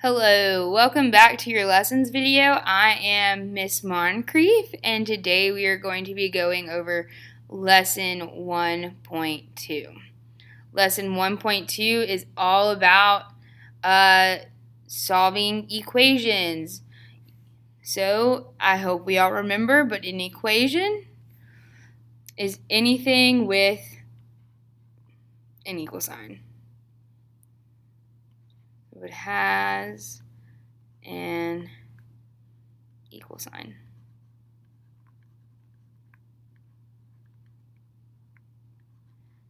Hello, welcome back to your lessons video. I am Miss Moncrief, and today we are going to be going over lesson 1.2. Lesson 1.2 is all about solving equations. So I hope we all remember, but an equation is anything with an equal sign. So it has an equal sign.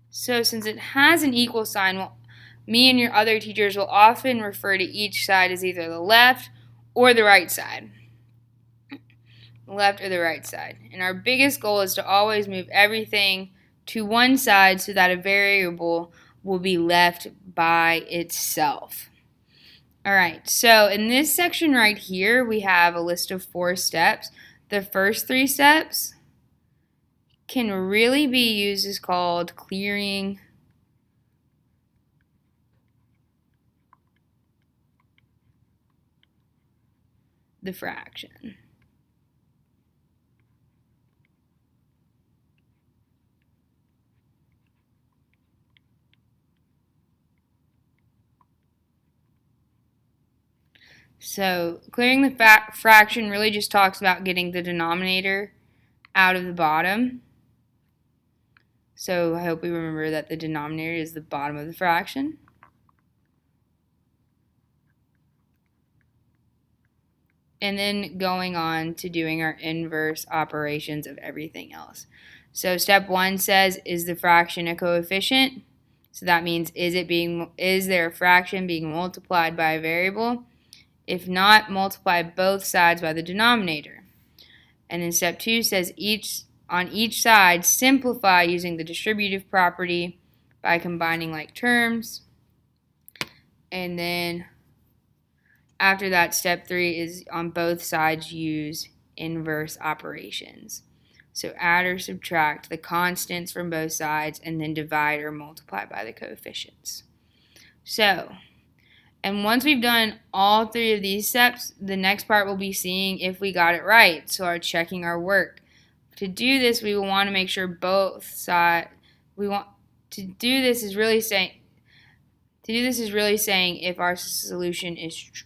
So since it has an equal sign, me and your other teachers will often refer to each side as either the left or the right side. The left or the right side. And our biggest goal is to always move everything to one side so that a variable will be left by itself. Alright, so in this section right here, we have a list of 4 steps. The first 3 steps can really be used as called clearing the fraction. So clearing the fraction really just talks about getting the denominator out of the bottom. So I hope we remember that the denominator is the bottom of the fraction. And then going on to doing our inverse operations of everything else. So step 1 says, is the fraction a coefficient? So that means, is there a fraction being multiplied by a variable? If not, multiply both sides by the denominator. And then step 2 says, on each side, simplify using the distributive property by combining like terms. And then after that, step 3 is on both sides use inverse operations. So add or subtract the constants from both sides and then divide or multiply by the coefficients. And once we've done all 3 of these steps, the next part will be seeing if we got it right, so checking our work. To do this, we will want to make sure both sides, is really saying if our solution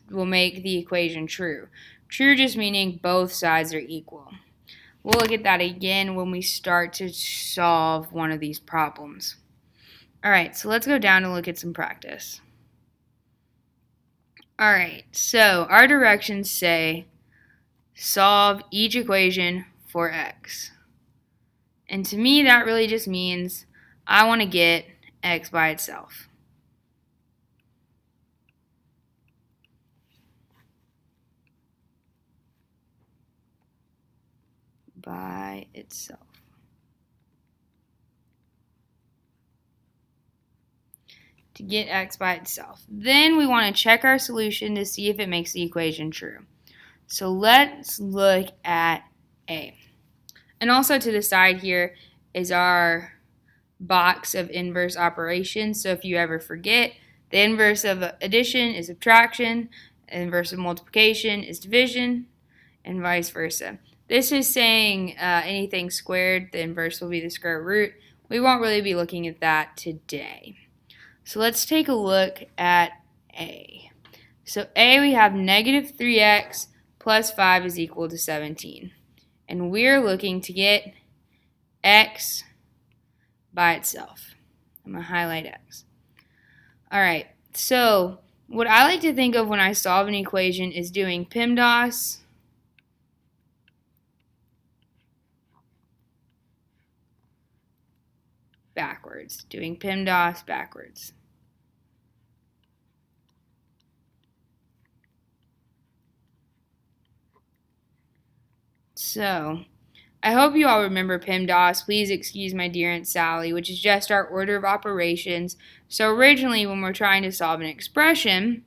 will make the equation true. True just meaning both sides are equal. We'll look at that again when we start to solve one of these problems. Alright, so let's go down and look at some practice. Alright, so our directions say solve each equation for x. And to me, that really just means I want to get x by itself. By itself. To get x by itself. Then we want to check our solution to see if it makes the equation true. So let's look at A. And also to the side here is our box of inverse operations. So if you ever forget, the inverse of addition is subtraction, the inverse of multiplication is division, and vice versa. This is saying anything squared, the inverse will be the square root. We won't really be looking at that today. So let's take a look at A. So A, we have negative 3x plus 5 is equal to 17. And we're looking to get x by itself. I'm going to highlight x. Alright, so what I like to think of when I solve an equation is doing PEMDAS backwards. Doing PEMDAS backwards. So, I hope you all remember PEMDAS. Please excuse my dear Aunt Sally, which is just our order of operations. So originally, when we're trying to solve an expression,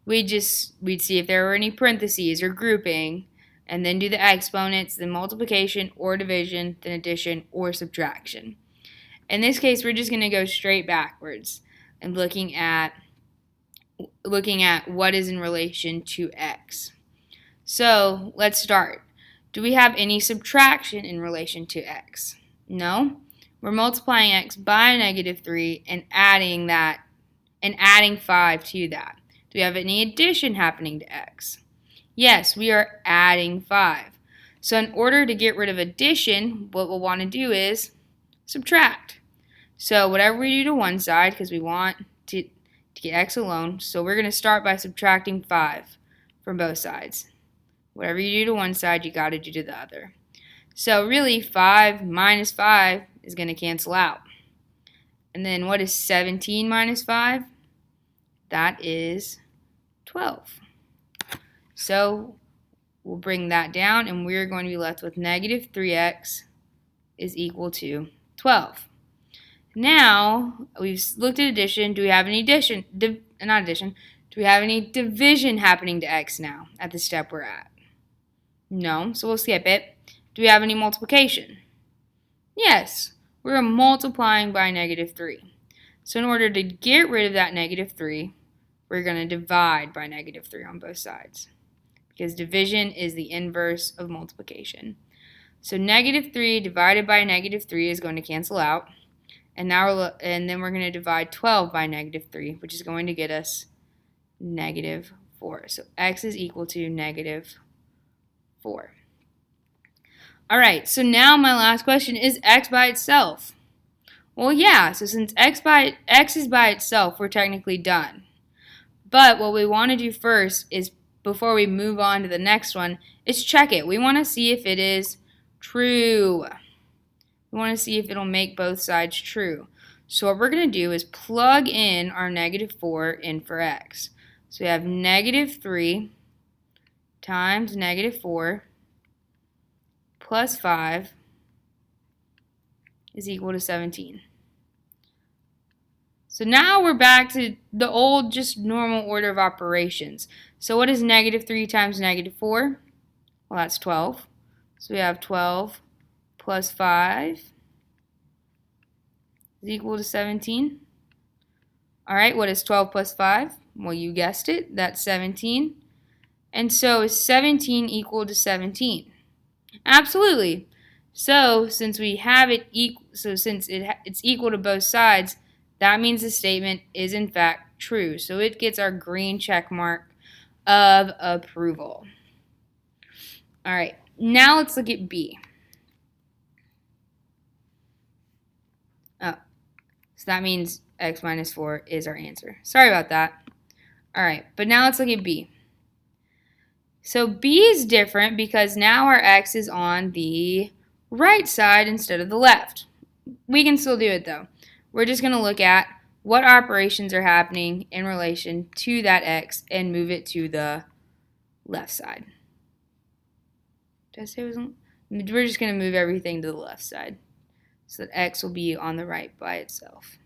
we'd see if there were any parentheses or grouping, and then do the exponents, then multiplication or division, then addition or subtraction. In this case, we're just going to go straight backwards and looking at looking at what is in relation to x. So let's start. Do we have any subtraction in relation to x? No. We're multiplying x by -3 and adding 5 to that. Do we have any addition happening to x? Yes, we are adding 5. So in order to get rid of addition, what we'll want to do is subtract. So whatever we do to one side, because we want to get x alone, so we're going to start by subtracting 5 from both sides. Whatever you do to one side, you got to do to the other. So really, 5 minus 5 is going to cancel out. And then what is 17 minus 5? That is 12. So we'll bring that down, and we're going to be left with -3x is equal to 12. Now, we've looked at addition. Do we have any addition? Not addition. Do we have any division happening to x now at the step we're at? No, so we'll skip it. Do we have any multiplication? Yes, we're multiplying by -3. So in order to get rid of that -3, we're going to divide by -3 on both sides, because division is the inverse of multiplication. So -3 divided by -3 is going to cancel out. And then we're going to divide 12 by -3, which is going to get us -4. So x is equal to -4. All right, so now my last question, is x by itself? Well, yeah, so since x is by itself, we're technically done. But what we want to do first is, before we move on to the next one, is check it. We want to see if it is true. We want to see if it'll make both sides true. So what we're going to do is plug in our -4 in for x. So we have -3 times -4 plus 5 is equal to 17. So now we're back to the old, just normal order of operations. So what is -3 times -4? Well, that's 12. So we have 12 plus 5 is equal to 17. All right, what is 12 plus 5? Well, you guessed it, that's 17. And so is 17 equal to 17? Absolutely. So since we have it since it's equal to both sides, that means the statement is in fact true. So it gets our green check mark of approval. All right, now let's look at B. Oh, so that means x minus 4 is our answer. Sorry about that. All right, but now let's look at B. So B is different because now our x is on the right side instead of the left. We can still do it though. We're just going to look at what operations are happening in relation to that x and move it to the left side. Did I say it wasn't? We're just going to move everything to the left side so that x will be on the right by itself.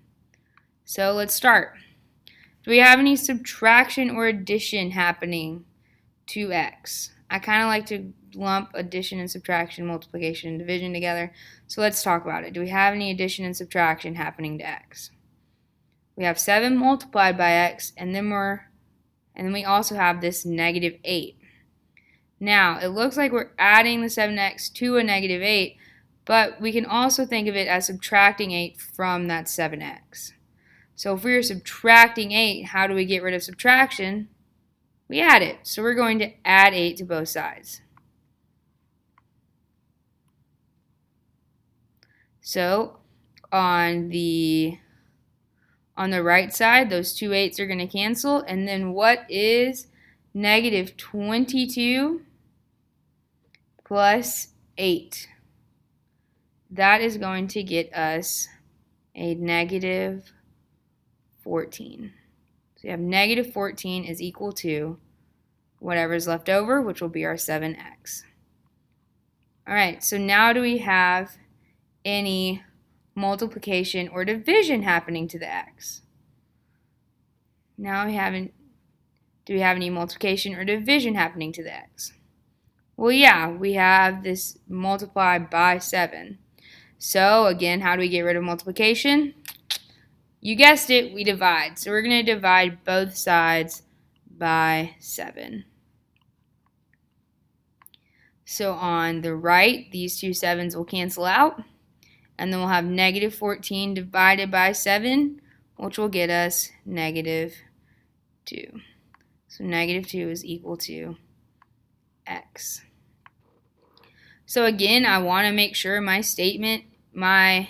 So let's start. Do we have any subtraction or addition happening to x? I kind of like to lump addition and subtraction, multiplication and division together. So let's talk about it. Do we have any addition and subtraction happening to x? We have 7 multiplied by x, and then we also have this -8. Now, it looks like we're adding the 7x to a -8, but we can also think of it as subtracting 8 from that 7x. So if we are subtracting 8, how do we get rid of subtraction? We add it. So we're going to add 8 to both sides. So on the right side, those two 8s are going to cancel. And then what is -22 plus 8? That is going to get us a -14. So we have -14 is equal to whatever is left over, which will be our 7x. All right, so now do we have any multiplication or division happening to the x? Now do we have any multiplication or division happening to the x? Well, yeah, we have this multiplied by 7. So again, how do we get rid of multiplication? You guessed it, we divide. So we're going to divide both sides by 7. So on the right, these two 7s will cancel out. And then we'll have negative 14 divided by 7, which will get us negative 2. So negative 2 is equal to x. So again, I want to make sure my statement, I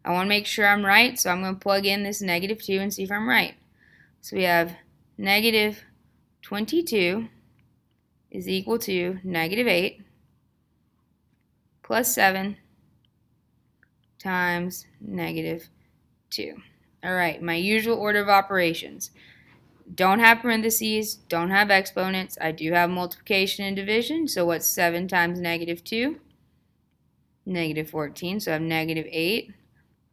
want to make sure I'm right, so I'm going to plug in this negative 2 and see if I'm right. So we have negative 22 is equal to negative 8 plus 7 times negative 2. All right, my usual order of operations. Don't have parentheses, don't have exponents. I do have multiplication and division. So what's 7 times negative 2? Negative 14. So I have negative 8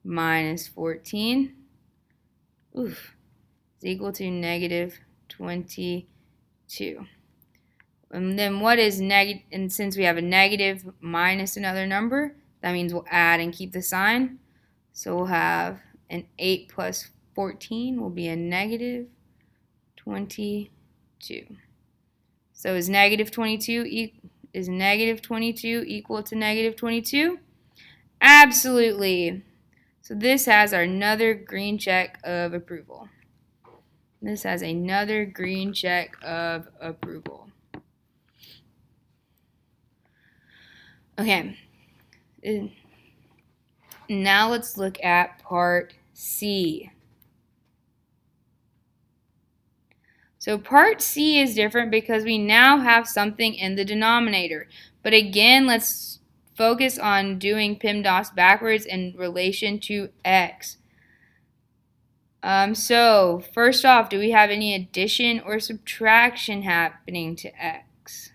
minus 14 is equal to negative 22. And then what is negative? And since we have a negative minus another number, that means we'll add and keep the sign. So we'll have an 8 plus 14 will be a negative 22. So is negative 22 equal to negative 22? Absolutely. So this has another green check of approval. This has another green check of approval. Okay. Now let's look at part C. So part C is different because we now have something in the denominator. But again, let's focus on doing PEMDAS backwards in relation to x. So first off, do we have any addition or subtraction happening to x?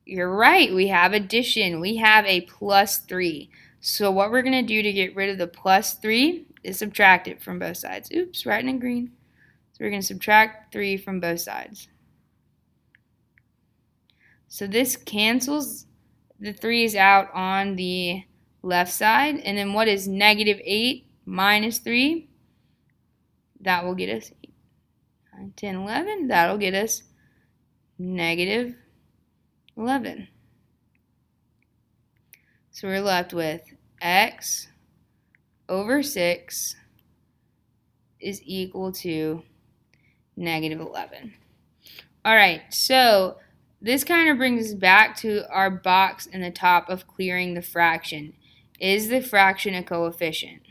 You're right, we have addition. We have a plus 3. So what we're going to do to get rid of the plus 3 is subtract it from both sides. Oops, writing in green. So we're going to subtract 3 from both sides. So this cancels the 3's out on the left side. And then what is negative 8 minus 3? That will get us 8, 9, 10, 11. That'll get us negative 11. So we're left with x over 6 is equal to negative 11. All right, so this kind of brings us back to our box in the top of clearing the fraction. Is the fraction a coefficient?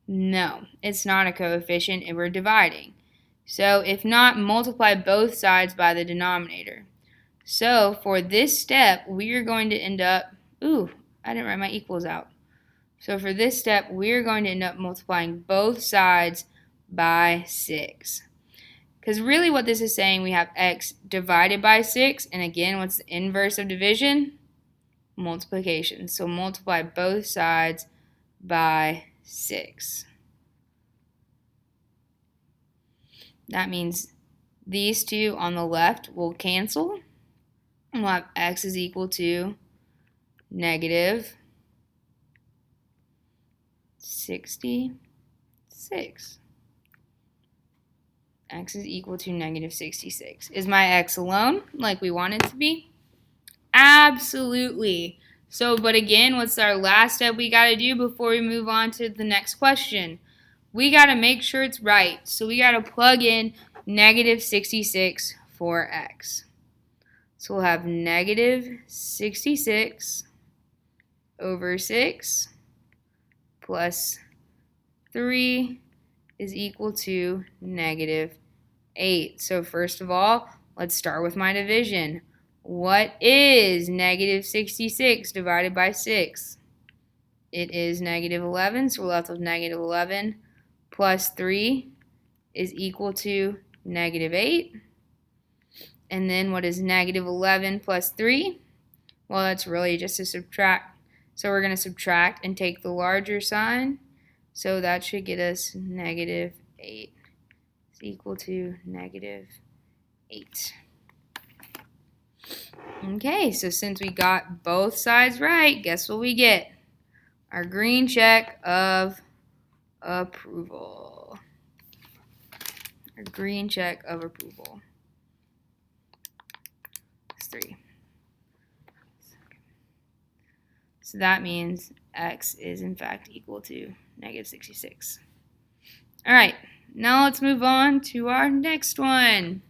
No, it's not a coefficient and we're dividing. So if not, multiply both sides by the denominator. So for this step, we are going to end up, I didn't write my equals out. So for this step, we are going to end up multiplying both sides by 6. Because really what this is saying, we have x divided by 6. And again, what's the inverse of division? Multiplication. So multiply both sides by 6. That means these two on the left will cancel. And we'll have x is equal to negative 66. X is equal to negative 66. Is my x alone like we want it to be? Absolutely. So, but again, what's our last step we got to do before we move on to the next question? We got to make sure it's right. So we got to plug in negative 66 for x. So we'll have negative 66 over 6 plus 3 is equal to negative 8. So first of all, let's start with my division. What is negative 66 divided by 6? It is negative 11, so we're left with negative 11 plus 3 is equal to negative 8. And then what is negative 11 plus 3? Well, that's really just a subtract. So we're going to subtract and take the larger sign. So that should get us negative 8 is equal to negative 8. Okay, so since we got both sides right, guess what we get? Our green check of approval. Our green check of approval. It's 3. So that means x is in fact equal to negative 66. All right, now let's move on to our next one.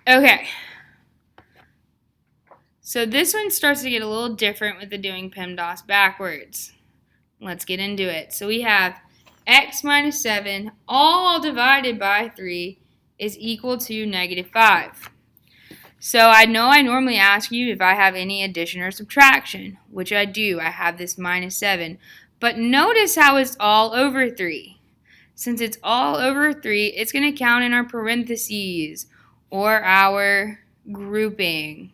Okay. So this one starts to get a little different with the doing PEMDAS backwards. Let's get into it. So we have x minus 7 all divided by 3 is equal to negative 5. So I know I normally ask you if I have any addition or subtraction, which I do. I have this minus 7. But notice how it's all over 3. Since it's all over 3, it's going to count in our parentheses or our grouping.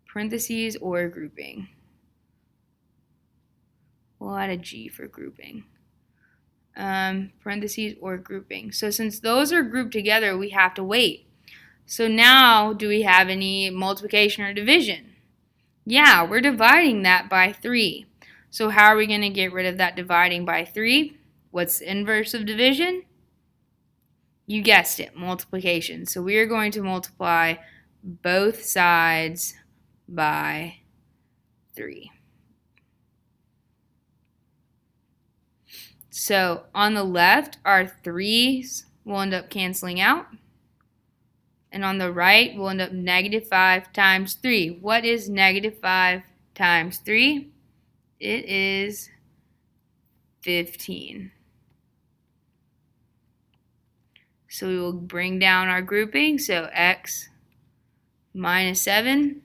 Parentheses or grouping. We'll add a G for grouping. Parentheses or grouping. So since those are grouped together, we have to wait. So now, do we have any multiplication or division? Yeah, we're dividing that by 3. So how are we going to get rid of that dividing by 3? What's the inverse of division? You guessed it, multiplication. So we are going to multiply both sides by 3. So on the left, our 3's will end up canceling out. And on the right, we'll end up negative 5 times 3. What is negative 5 times 3? It is 15. So we will bring down our grouping. So x minus 7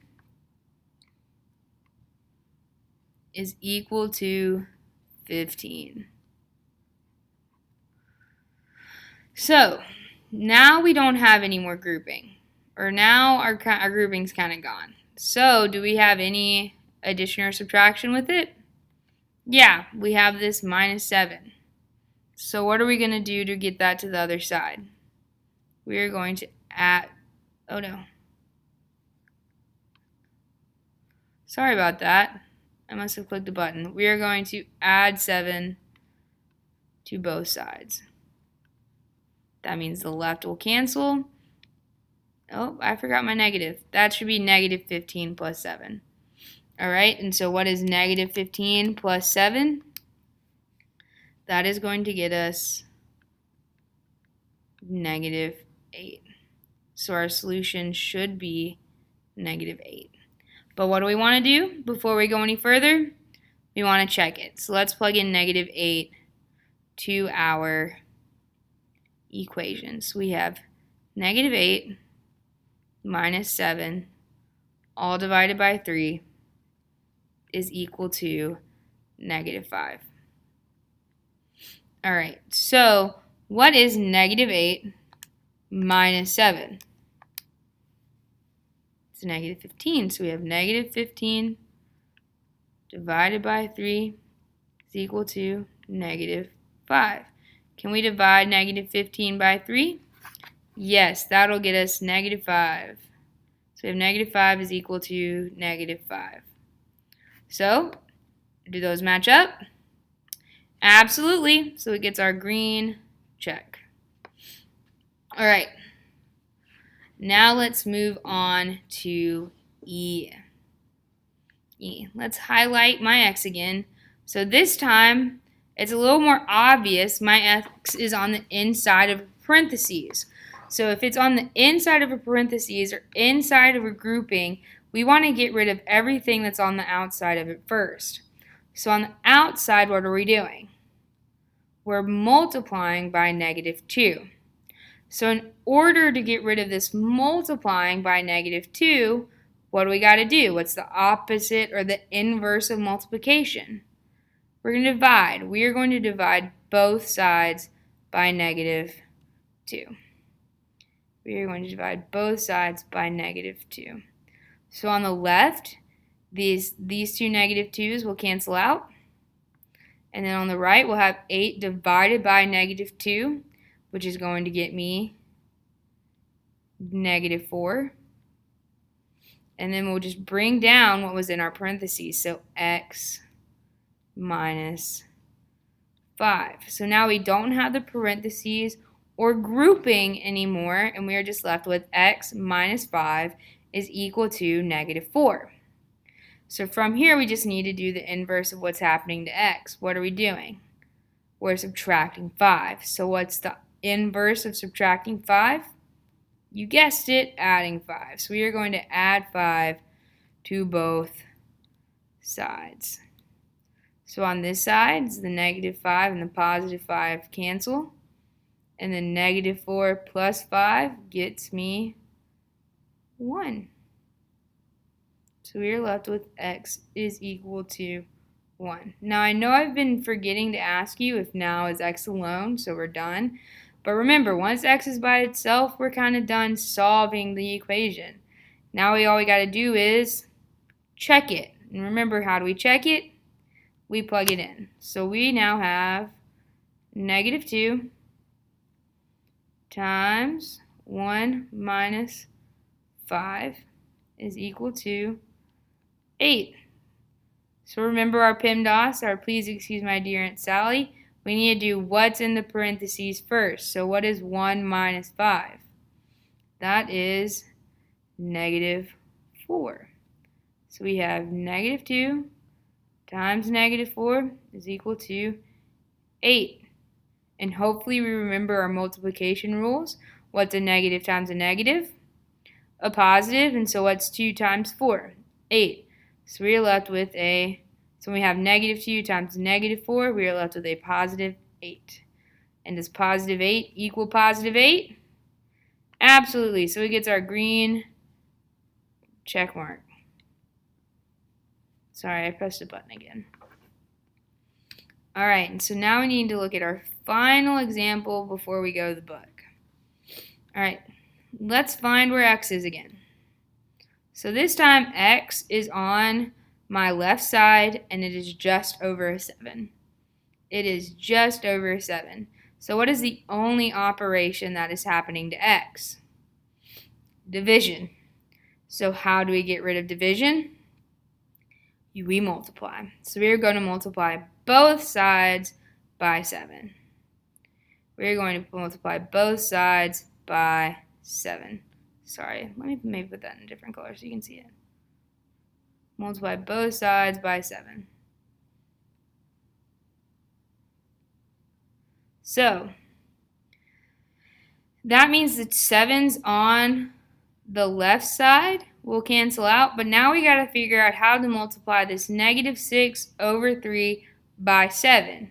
is equal to 15. So now we don't have any more grouping, or now our grouping's kind of gone. So do we have any addition or subtraction with it? Yeah, we have this minus 7. So what are we going to do to get that to the other side? We are going to add, oh no. Sorry about that. I must have clicked the button. We are going to add 7 to both sides. That means the left will cancel. Oh, I forgot my negative. That should be negative 15 plus 7. All right, and so what is negative 15 plus 7? That is going to get us negative 8. So our solution should be negative 8. But what do we want to do before we go any further? We want to check it. So let's plug in negative 8 to our equations. We have negative 8 minus 7 all divided by 3 is equal to negative 5. All right, so what is negative 8 minus 7? It's negative 15. So we have negative 15 divided by 3 is equal to negative 5. Can we divide negative 15 by 3? Yes, that'll get us negative 5. So we have negative 5 is equal to negative 5. So, do those match up? Absolutely. So it gets our green check. All right. Now let's move on to E. Let's highlight my x again. So this time, it's a little more obvious. My x is on the inside of parentheses. So if it's on the inside of a parentheses or inside of a grouping, we want to get rid of everything that's on the outside of it first. So on the outside, what are we doing? We're multiplying by negative 2. So in order to get rid of this multiplying by negative 2, what do we got to do? What's the opposite or the inverse of multiplication? We're going to divide. We are going to divide both sides by negative 2. We are going to divide both sides by negative 2. So on the left, these two negative 2's will cancel out. And then on the right, we'll have 8 divided by negative 2, which is going to get me negative 4. And then we'll just bring down what was in our parentheses. So x minus 5. So now we don't have the parentheses or grouping anymore, and we are just left with x minus 5 is equal to negative 4. So from here, we just need to do the inverse of what's happening to x. What are we doing? We're subtracting 5. So what's the inverse of subtracting 5? You guessed it, adding 5. So we are going to add 5 to both sides. So on this side, the negative 5 and the positive 5 cancel. And then negative 4 plus 5 gets me 1. So we are left with x is equal to 1. Now I know I've been forgetting to ask you if now is x alone, so we're done. But remember, once x is by itself, we're kind of done solving the equation. Now all we got to do is check it. And remember, how do we check it? We plug it in. So we now have negative 2 times 1 minus 5 is equal to 8. So remember our PEMDAS, our please excuse my dear Aunt Sally. We need to do what's in the parentheses first. So what is 1 minus 5? That is negative 4. So we have negative 2 times negative 4 is equal to 8. And hopefully we remember our multiplication rules. What's a negative times a negative? A positive. And so what's 2 times 4? 8. So we are left with so we have negative 2 times negative 4. We are left with a positive 8. And does positive 8 equal positive 8? Absolutely. So it gets our green check mark. Sorry, I pressed the button again. All right, and so now we need to look at our final example before we go to the book. All right, let's find where x is again. So this time x is on my left side, and it is just over a 7. It is just over a 7. So what is the only operation that is happening to x? Division. So how do we get rid of division? We multiply. So we are going to multiply both sides by 7. We are going to multiply both sides by 7. Sorry, let me maybe put that in a different color so you can see it. Multiply both sides by 7. So that means that 7's on the left side will cancel out, but now we got to figure out how to multiply this negative 6 over 3 by 7.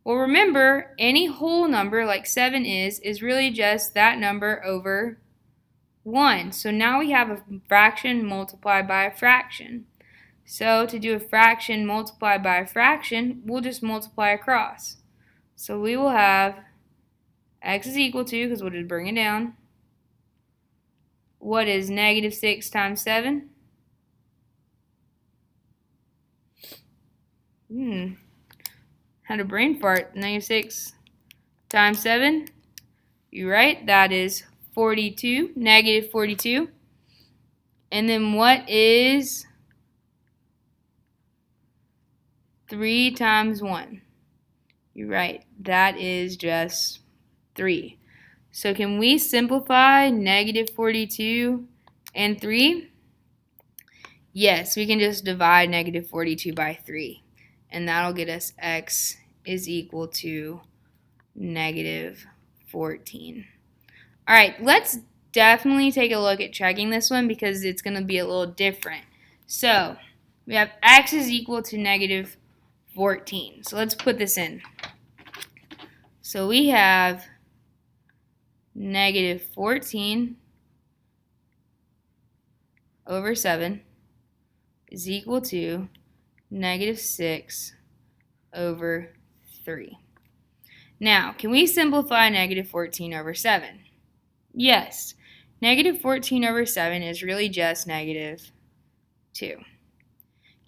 Well, remember, any whole number like 7 is really just that number over 1. So now we have a fraction multiplied by a fraction. So to do a fraction multiplied by a fraction, we'll just multiply across. So we will have x is equal to, because we'll just bring it down, what is negative 6 times 7? Had a brain fart. Negative 6 times 7. You're right. That is 42. Negative 42. And then what is 3 times 1? You're right. That is just 3. So can we simplify negative 42 and 3? Yes, we can just divide negative 42 by 3. And that'll get us x is equal to negative 14. All right, let's definitely take a look at checking this one because it's going to be a little different. So we have x is equal to negative 14. So let's put this in. So we have negative 14 over 7 is equal to negative 6 over 3. Now, can we simplify negative 14 over 7? Yes. Negative 14 over 7 is really just negative 2.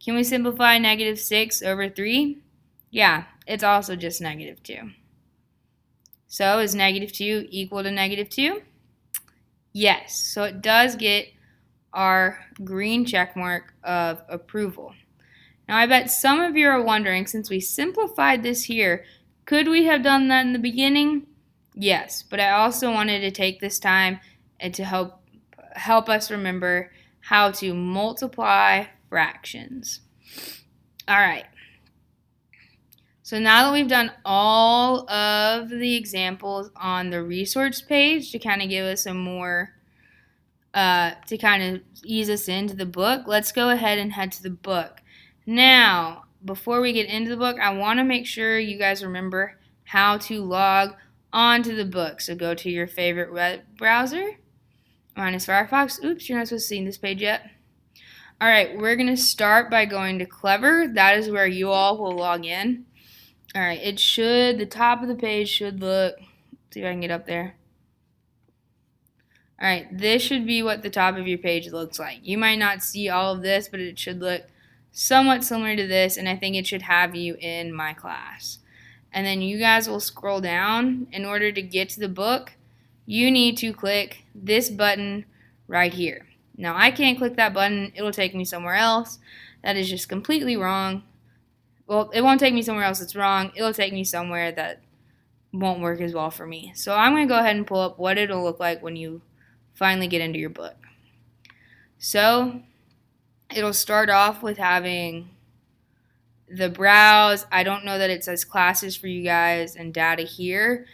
Can we simplify negative 6 over 3? Yeah, it's also just negative 2. So is negative 2 equal to negative 2? Yes. So it does get our green check mark of approval. Now I bet some of you are wondering, since we simplified this here, Could we have done that in the beginning? Yes, but I also wanted to take this time and to help us remember how to multiply fractions. All right. So now that we've done all of the examples on the resource page to kind of give us a more, to kind of ease us into the book, let's go ahead and head to the book. Now, before we get into the book, I want to make sure you guys remember how to log onto the book. So go to your favorite web browser. Mine is Firefox. Oops, you're not supposed to see this page yet. All right, we're going to start by going to Clever. That is where you all will log in. All right, the top of the page should look, see if I can get up there. All right, this should be what the top of your page looks like. You might not see all of this, but it should look somewhat similar to this, and I think it should have you in my class. And then you guys will scroll down. In order to get to the book, you need to click this button right here. Now, I can't click that button. It'll take me somewhere else. That is just completely wrong. Well, it won't take me somewhere else that's wrong. It'll take me somewhere that won't work as well for me. So I'm going to go ahead and pull up what it'll look like when you finally get into your book. So it'll start off with having the browse. I don't know that it says classes for you guys and data here,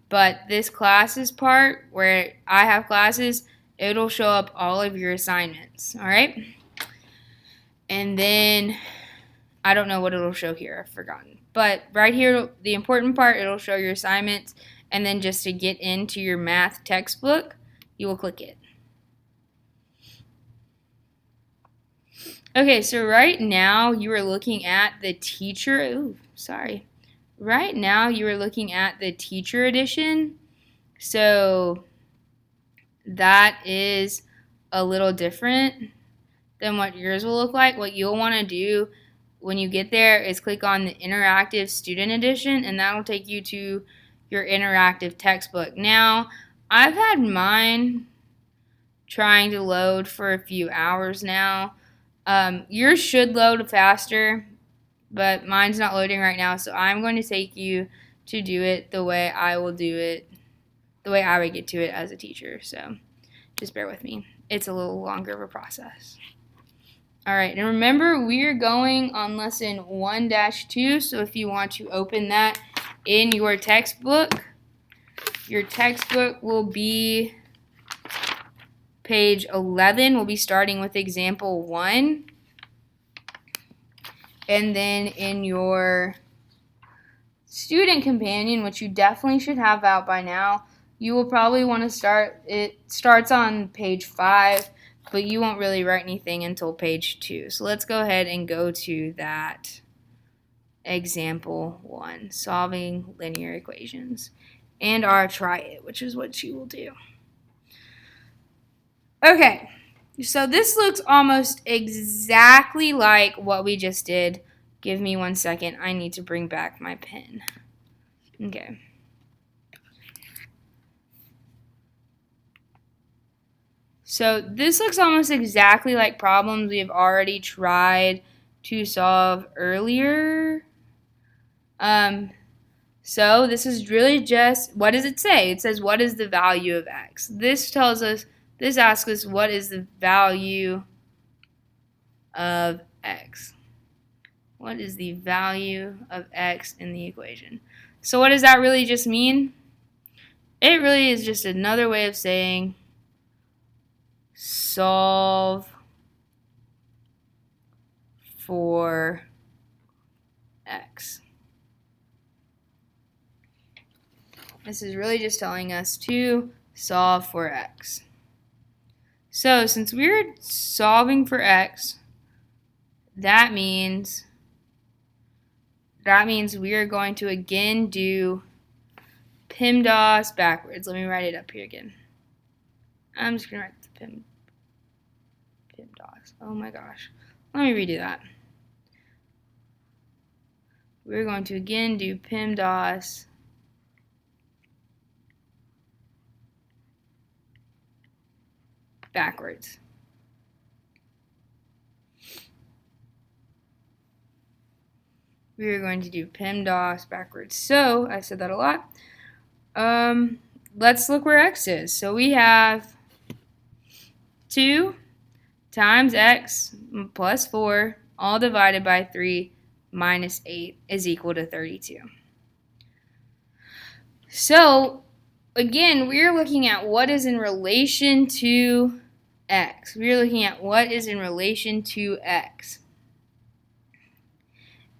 but this classes part where I have classes, it'll show up all of your assignments, all right? And then I don't know what it'll show here. I've forgotten. But right here, the important part, it'll show your assignments. And then just to get into your math textbook, you will click it. Okay, so right now you are looking at the teacher. Right now you are looking at the teacher edition. So that is a little different than what yours will look like. What you'll want to do when you get there is click on the interactive student edition, and that will take you to your interactive textbook. Now, I've had mine trying to load for a few hours now. Yours should load faster, but mine's not loading right now, so I'm going to take you to do it the way I will do it, the way I would get to it as a teacher. So just bear with me. It's a little longer of a process. All right, and remember, we are going on lesson 1-2, so if you want to open that in your textbook will be page 11. We'll be starting with example 1. And then in your student companion, which you definitely should have out by now, you will probably want to start, it starts on page 5. But you won't really write anything until page 2. So let's go ahead and go to that example 1, solving linear equations, and our try it, which is what you will do. Okay, so this looks almost exactly like what we just did. Give me 1 second. I need to bring back my pen. Okay. So this looks almost exactly like problems we have already tried to solve earlier. So this is really just, what does it say? It says, what is the value of x? This asks us, what is the value of x? What is the value of x in the equation? So what does that really just mean? It really is just another way of saying solve for x. This is really just telling us to solve for x. So since we're solving for x, that means we are going to again do PEMDAS backwards. Let me write it up here again. I'm just going to write the PEMDAS. Oh my gosh. Let me redo that. We're going to again do PEMDAS backwards. we are going to do PEMDAS backwards. So, I said that a lot. Let's look where x is. So we have 2 times x plus 4, all divided by 3 minus 8 is equal to 32. So, again, we're looking at what is in relation to x. We're looking at what is in relation to x.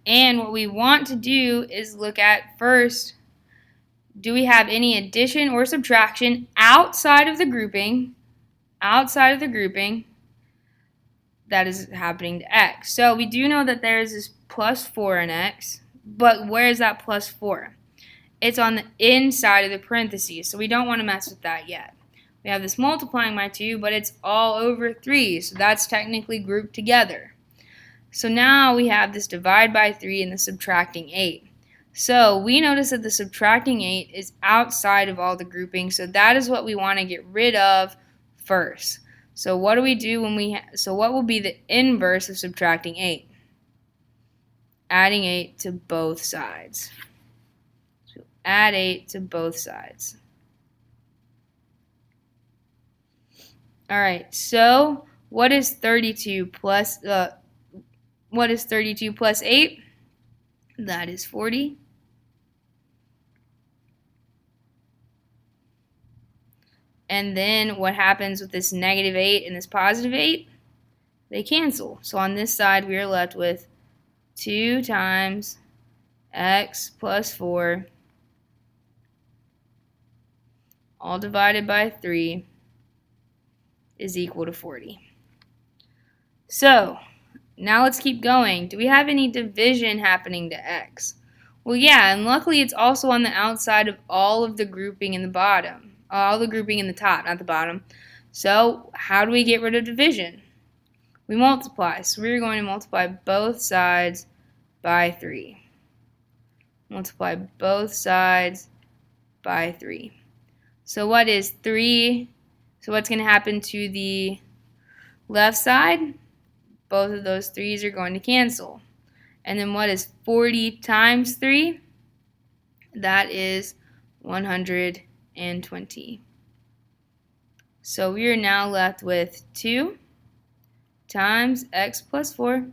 And what we want to do is look at first, do we have any addition or subtraction outside of the grouping that is happening to x. So we do know that there is this plus 4 in x, but where is that plus 4? It's on the inside of the parentheses, so we don't want to mess with that yet. We have this multiplying by 2, but it's all over 3, so that's technically grouped together. So now we have this divide by 3 and the subtracting 8. So we notice that the subtracting 8 is outside of all the grouping, so that is what we want to get rid of first. So what do we do when so what will be the inverse of subtracting 8? Adding 8 to both sides. So add 8 to both sides. All right, so what is 32 plus 8? That is 40. And then what happens with this negative 8 and this positive 8? They cancel. So on this side, we are left with 2 times x plus 4, all divided by 3, is equal to 40. So now let's keep going. Do we have any division happening to x? Well, yeah, and luckily it's also on the outside of all of the grouping in the bottom. All the grouping in the top, not the bottom. So how do we get rid of division? We multiply. So we're going to multiply both sides by 3. Multiply both sides by 3. So what is 3? So what's going to happen to the left side? Both of those 3's are going to cancel. And then what is 40 times 3? That is 120. So we are now left with 2 times x plus 4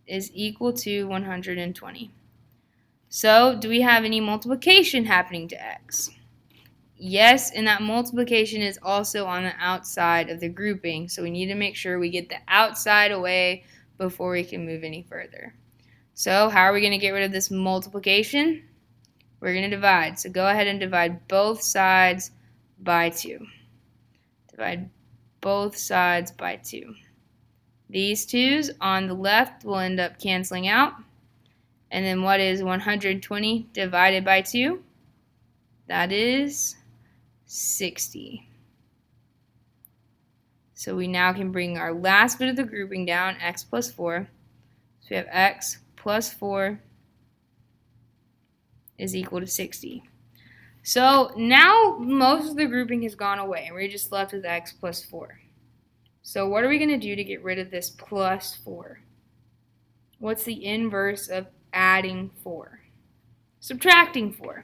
is equal to 120. So do we have any multiplication happening to x? Yes, and that multiplication is also on the outside of the grouping, so we need to make sure we get the outside away before we can move any further. So how are we going to get rid of this multiplication? We're going to divide. So go ahead and divide both sides by 2. Divide both sides by 2. These 2's on the left will end up canceling out. And then what is 120 divided by 2? That is 60. So we now can bring our last bit of the grouping down, x plus 4. So we have x plus 4 is equal to 60. So now most of the grouping has gone away, and we're just left with x plus 4. So what are we going to do to get rid of this plus 4? What's the inverse of adding 4? Subtracting 4.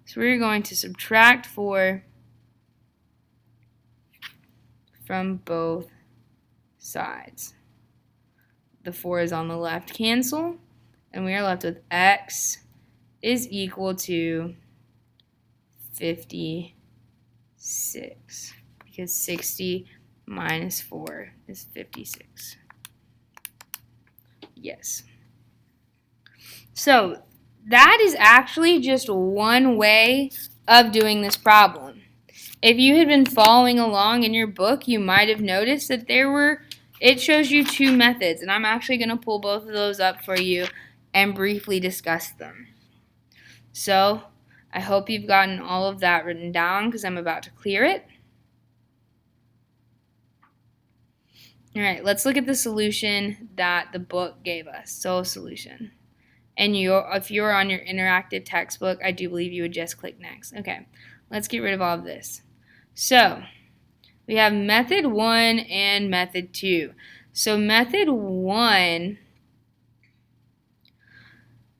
So we're going to subtract 4 from both sides. The 4 is on the left cancel, and we are left with x is equal to 56, because 60 minus 4 is 56. Yes. So that is actually just one way of doing this problem. If you had been following along in your book, you might have noticed that it shows you 2 methods, and I'm actually going to pull both of those up for you and briefly discuss them. So I hope you've gotten all of that written down because I'm about to clear it. All right, let's look at the solution that the book gave us. So solution. And if you're on your interactive textbook, I do believe you would just click next. Okay, let's get rid of all of this. So we have method 1 and method 2. So method 1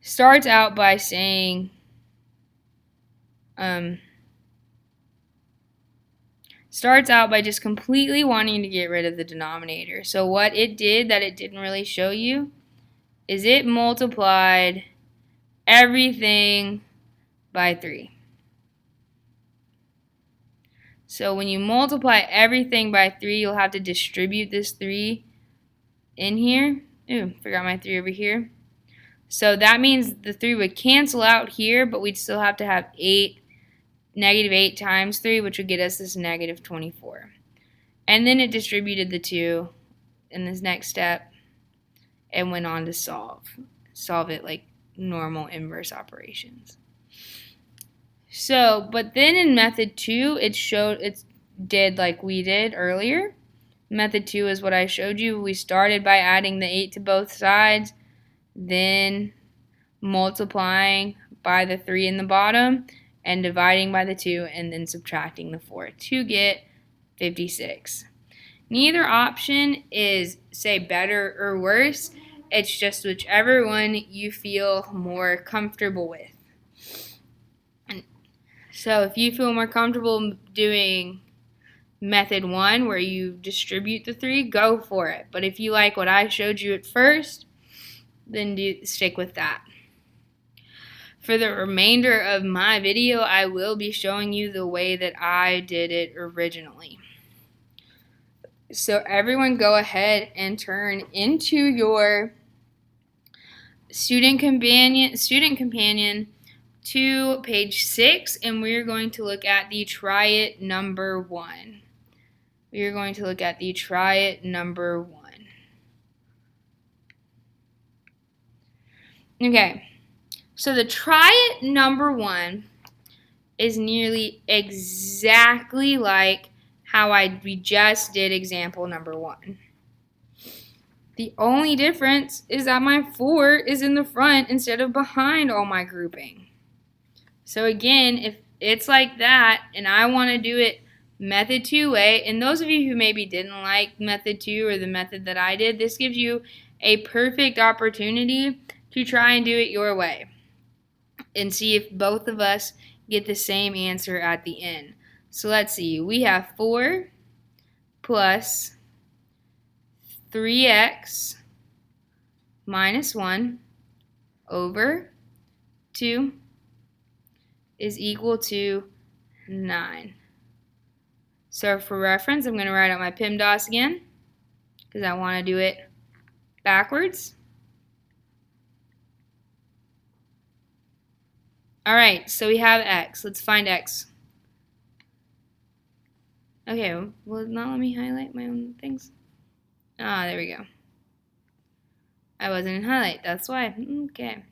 starts out by saying starts out by just completely wanting to get rid of the denominator. So what it did that it didn't really show you is it multiplied everything by 3. So when you multiply everything by 3, you'll have to distribute this 3 in here. Ooh, forgot my 3 over here. So that means the 3 would cancel out here, but we'd still have to have negative 8 times 3, which would get us this negative 24. And then it distributed the 2 in this next step and went on to solve it like normal inverse operations. So, but then in method 2, it did like we did earlier. Method 2 is what I showed you. We started by adding the 8 to both sides, then multiplying by the 3 in the bottom, and dividing by the 2, and then subtracting the 4 to get 56. Neither option is, say, better or worse. It's just whichever one you feel more comfortable with. So if you feel more comfortable doing method 1 where you distribute the 3, go for it. But if you like what I showed you at first, then stick with that. For the remainder of my video, I will be showing you the way that I did it originally. So everyone go ahead and turn into your student companion to page 6, and we're going to look at the try it number 1. We are going to look at the try it number 1. Okay, so the try it number 1 is nearly exactly like how we just did example number 1. The only difference is that my 4 is in the front instead of behind all my grouping. So again, if it's like that and I want to do it method 2 way, and those of you who maybe didn't like method 2 or the method that I did, this gives you a perfect opportunity to try and do it your way and see if both of us get the same answer at the end. So let's see, we have 4 plus 3x minus 1 over 2 is equal to 9. So for reference, I'm going to write out my PEMDAS again because I want to do it backwards. All right, so we have x. Let's find x. Okay, will it not let me highlight my own things? Ah, there we go. I wasn't in highlight, that's why. Okay,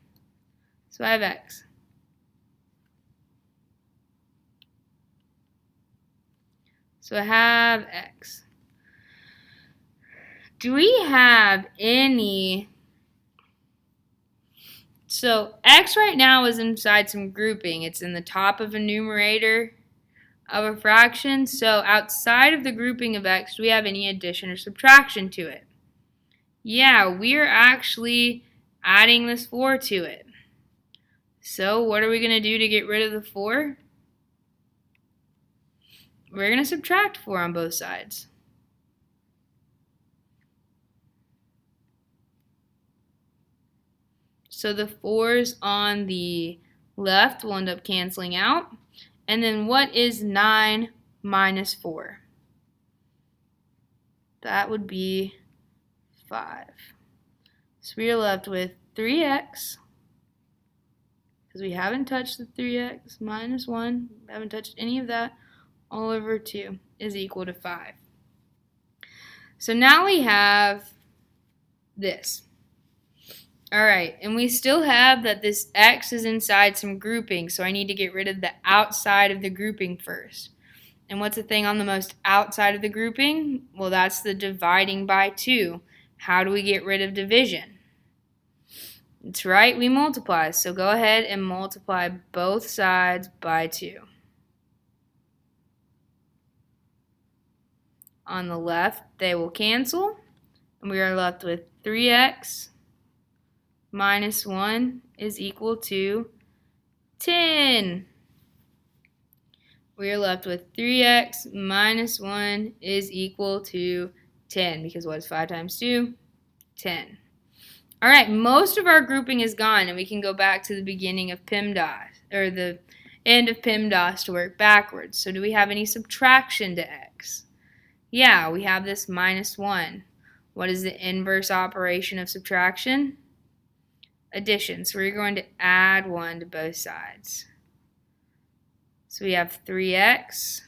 so I have x. So I have x. Do we have any... So x right now is inside some grouping. It's in the top of a numerator of a fraction. So outside of the grouping of x, do we have any addition or subtraction to it? Yeah, we're actually adding this 4 to it. So what are we going to do to get rid of the 4? We're going to subtract 4 on both sides. So the 4's on the left will end up canceling out. And then what is 9 minus 4? That would be 5. So we are left with 3x, because we haven't touched the 3x, minus 1, haven't touched any of that, all over 2 is equal to 5. So now we have this. All right, and we still have that this x is inside some grouping, so I need to get rid of the outside of the grouping first. And what's the thing on the most outside of the grouping? Well, that's the dividing by 2. How do we get rid of division? That's right, we multiply. So go ahead and multiply both sides by 2. On the left, they will cancel, and we are left with 3x minus 1 is equal to 10. We are left with 3x minus 1 is equal to 10, because what is 5 times 2? 10. All right, most of our grouping is gone, and we can go back to the beginning of PEMDAS, or the end of PEMDAS to work backwards. So do we have any subtraction to x? Yeah, we have this minus 1. What is the inverse operation of subtraction? Addition. So we're going to add 1 to both sides. So we have 3x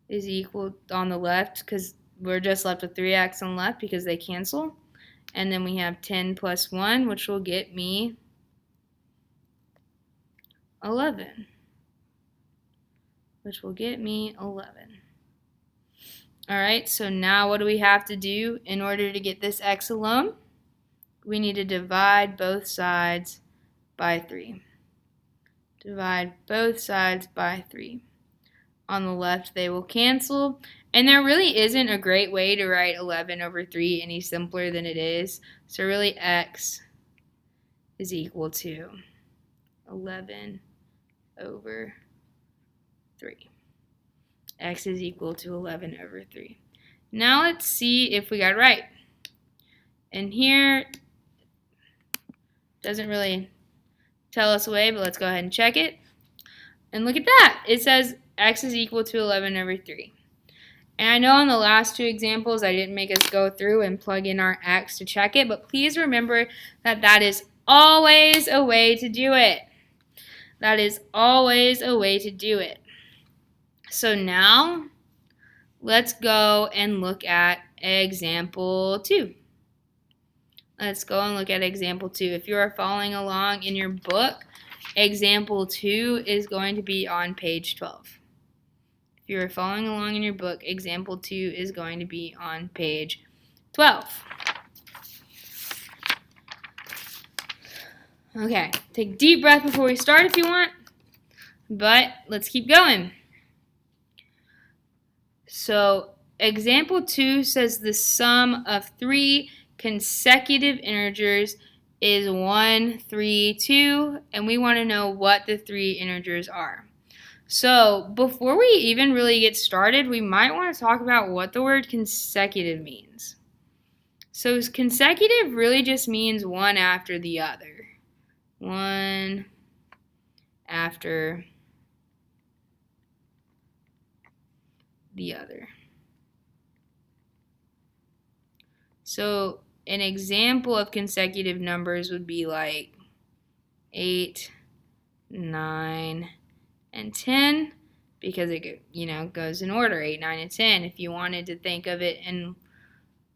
is equal on the left, because we're just left with 3x on the left because they cancel. And then we have 10 plus 1, which will get me 11. Which will get me 11. All right, so now what do we have to do in order to get this x alone? We need to divide both sides by 3. Divide both sides by 3. On the left, they will cancel. And there really isn't a great way to write 11 over 3 any simpler than it is. So really, x is equal to 11 over 3. X is equal to 11 over 3. Now let's see if we got it right. And here, doesn't really tell us away, but let's go ahead and check it. And look at that. It says x is equal to 11 over 3. And I know in the last two examples I didn't make us go through and plug in our x to check it, but please remember that that is always a way to do it. That is always a way to do it. So now let's go and look at example 2. Let's go and look at example 2. If you are following along in your book, example 2 is going to be on page 12. If you are following along in your book, example 2 is going to be on page 12. Okay, take a deep breath before we start if you want, but let's keep going. So example 2 says the sum of 3 consecutive integers is 1, 3, 2, and we want to know what the 3 integers are. So before we even really get started, we might want to talk about what the word consecutive means. So consecutive really just means one after the other. One after the other. So an example of consecutive numbers would be like 8, 9, and 10, because it goes in order, 8, 9, and 10. If you wanted to think of it in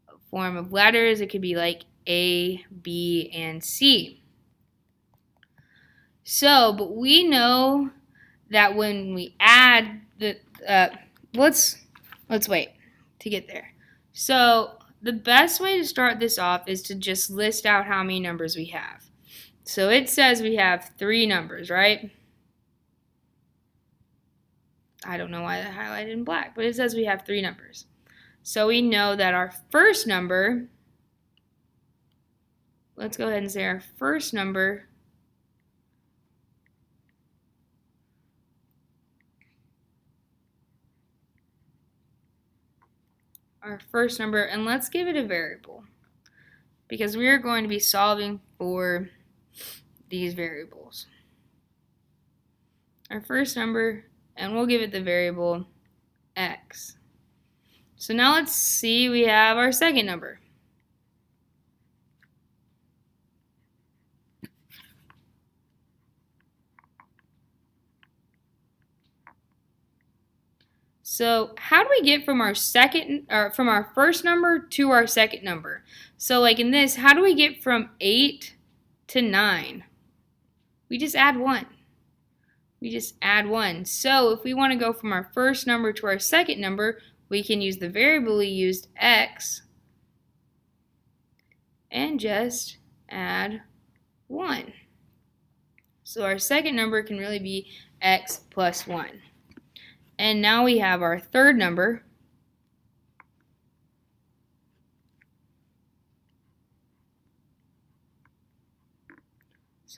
a form of letters, it could be like A, B, and C. So, but we know that when we add the, let's wait to get there. So the best way to start this off is to just list out how many numbers we have. So it says we have 3 numbers, right? I don't know why that highlighted in black, but it says we have 3 numbers. So we know that our first number, let's go ahead and say our first number and let's give it a variable, because we are going to be solving for these variables. Our first number, and we'll give it the variable x. So now let's see, we have our second number. So how do we get from our first number to our second number? So like in this, how do we get from 8 to 9? We just add 1. We just add 1. So if we want to go from our first number to our second number, we can use the variable we used, x, and just add 1. So our second number can really be x plus 1. And now we have our third number.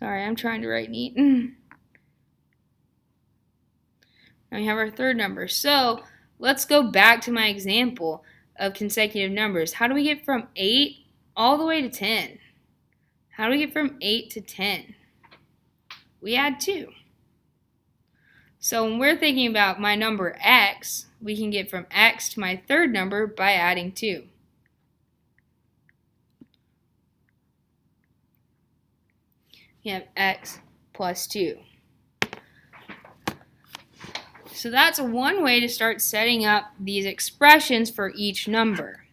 Sorry, I'm trying to write neat. Now we have our third number. So let's go back to my example of consecutive numbers. How do we get from 8 all the way to 10? How do we get from 8 to 10? We add 2. So when we're thinking about my number x, we can get from x to my third number by adding 2. We have x plus 2. So that's one way to start setting up these expressions for each number.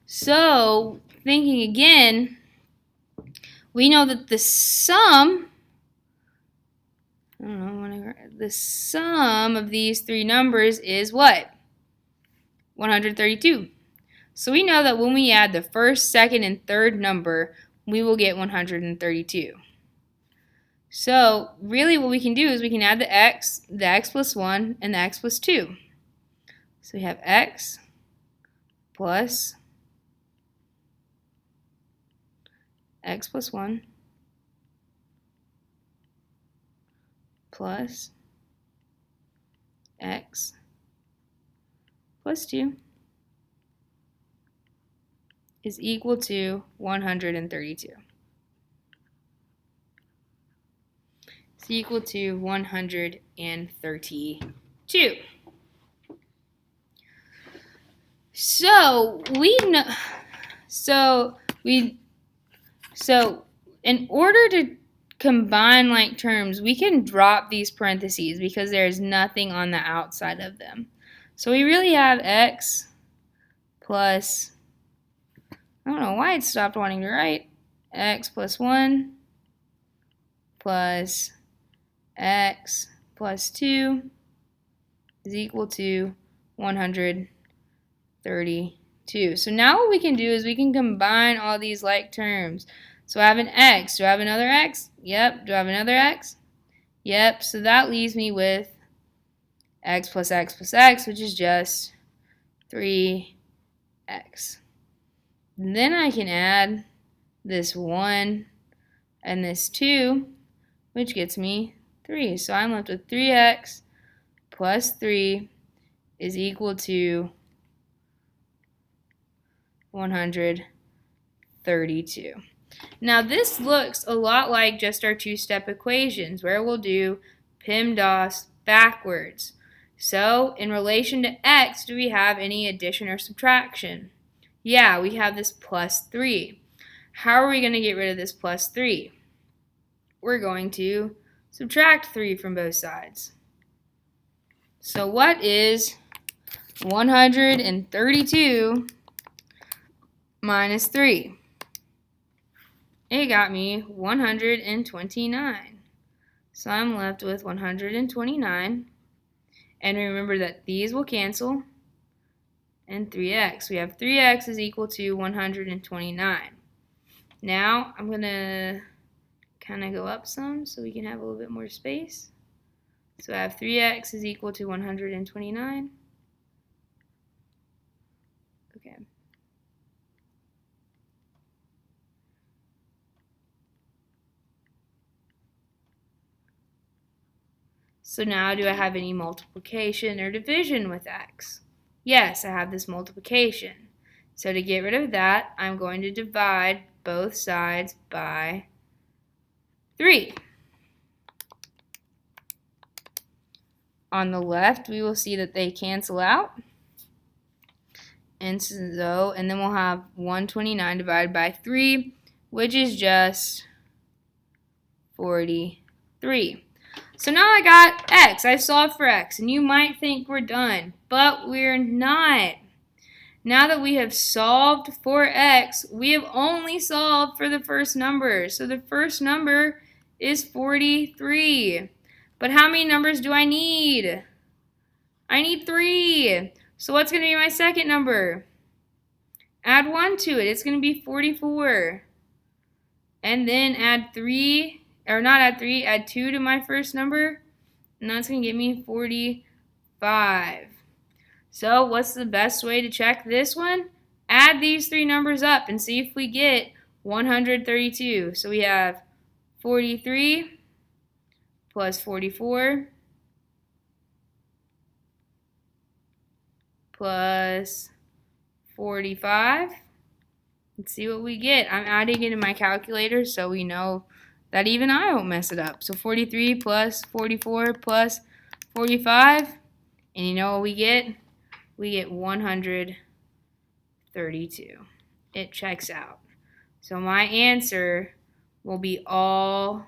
So thinking again, we know that the sum of these three numbers is what? 132. So we know that when we add the first, second, and third number, we will get 132. So really what we can do is we can add the x plus 1, and the x plus 2. So we have x plus x plus 1 plus x plus 2 is equal to 132. It's equal to 132. So in order to combine like terms, we can drop these parentheses because there's nothing on the outside of them. So we really have x plus, I don't know why it stopped wanting to write, x plus 1 plus x plus 2 is equal to 132. So now what we can do is we can combine all these like terms. So I have an x. Do I have another x? Yep. Do I have another x? Yep. So that leaves me with x plus x plus x, which is just 3x. And then I can add this 1 and this 2, which gets me 3. So I'm left with 3x plus 3 is equal to 132. Now this looks a lot like just our two-step equations where we'll do PEMDAS backwards. So in relation to x, do we have any addition or subtraction? Yeah, we have this plus 3. How are we going to get rid of this plus 3? We're going to subtract 3 from both sides. So what is 132 minus 3? It got me 129. So I'm left with 129. And remember that these will cancel. And 3x. We have 3x is equal to 129. Now I'm going to kind of go up some so we can have a little bit more space. So I have 3x is equal to 129. Okay. So now do I have any multiplication or division with x? Yes, I have this multiplication. So to get rid of that, I'm going to divide both sides by 3. On the left, we will see that they cancel out. And then we'll have 129 divided by 3, which is just 43. So now I got x. I solved for x. And you might think we're done, but we're not. Now that we have solved for x, we have only solved for the first number. So the first number is 43. But how many numbers do I need? I need 3. So what's going to be my second number? Add 1 to it. It's going to be 44. And then add 3, or not add 3, add 2 to my first number. And that's going to give me 45. So what's the best way to check this one? Add these three numbers up and see if we get 132. So we have 43 plus 44 plus 45. Let's see what we get. I'm adding it in my calculator so we know that even I won't mess it up. So 43 plus 44 plus 45. And you know what we get? We get 132. It checks out. So my answer will be all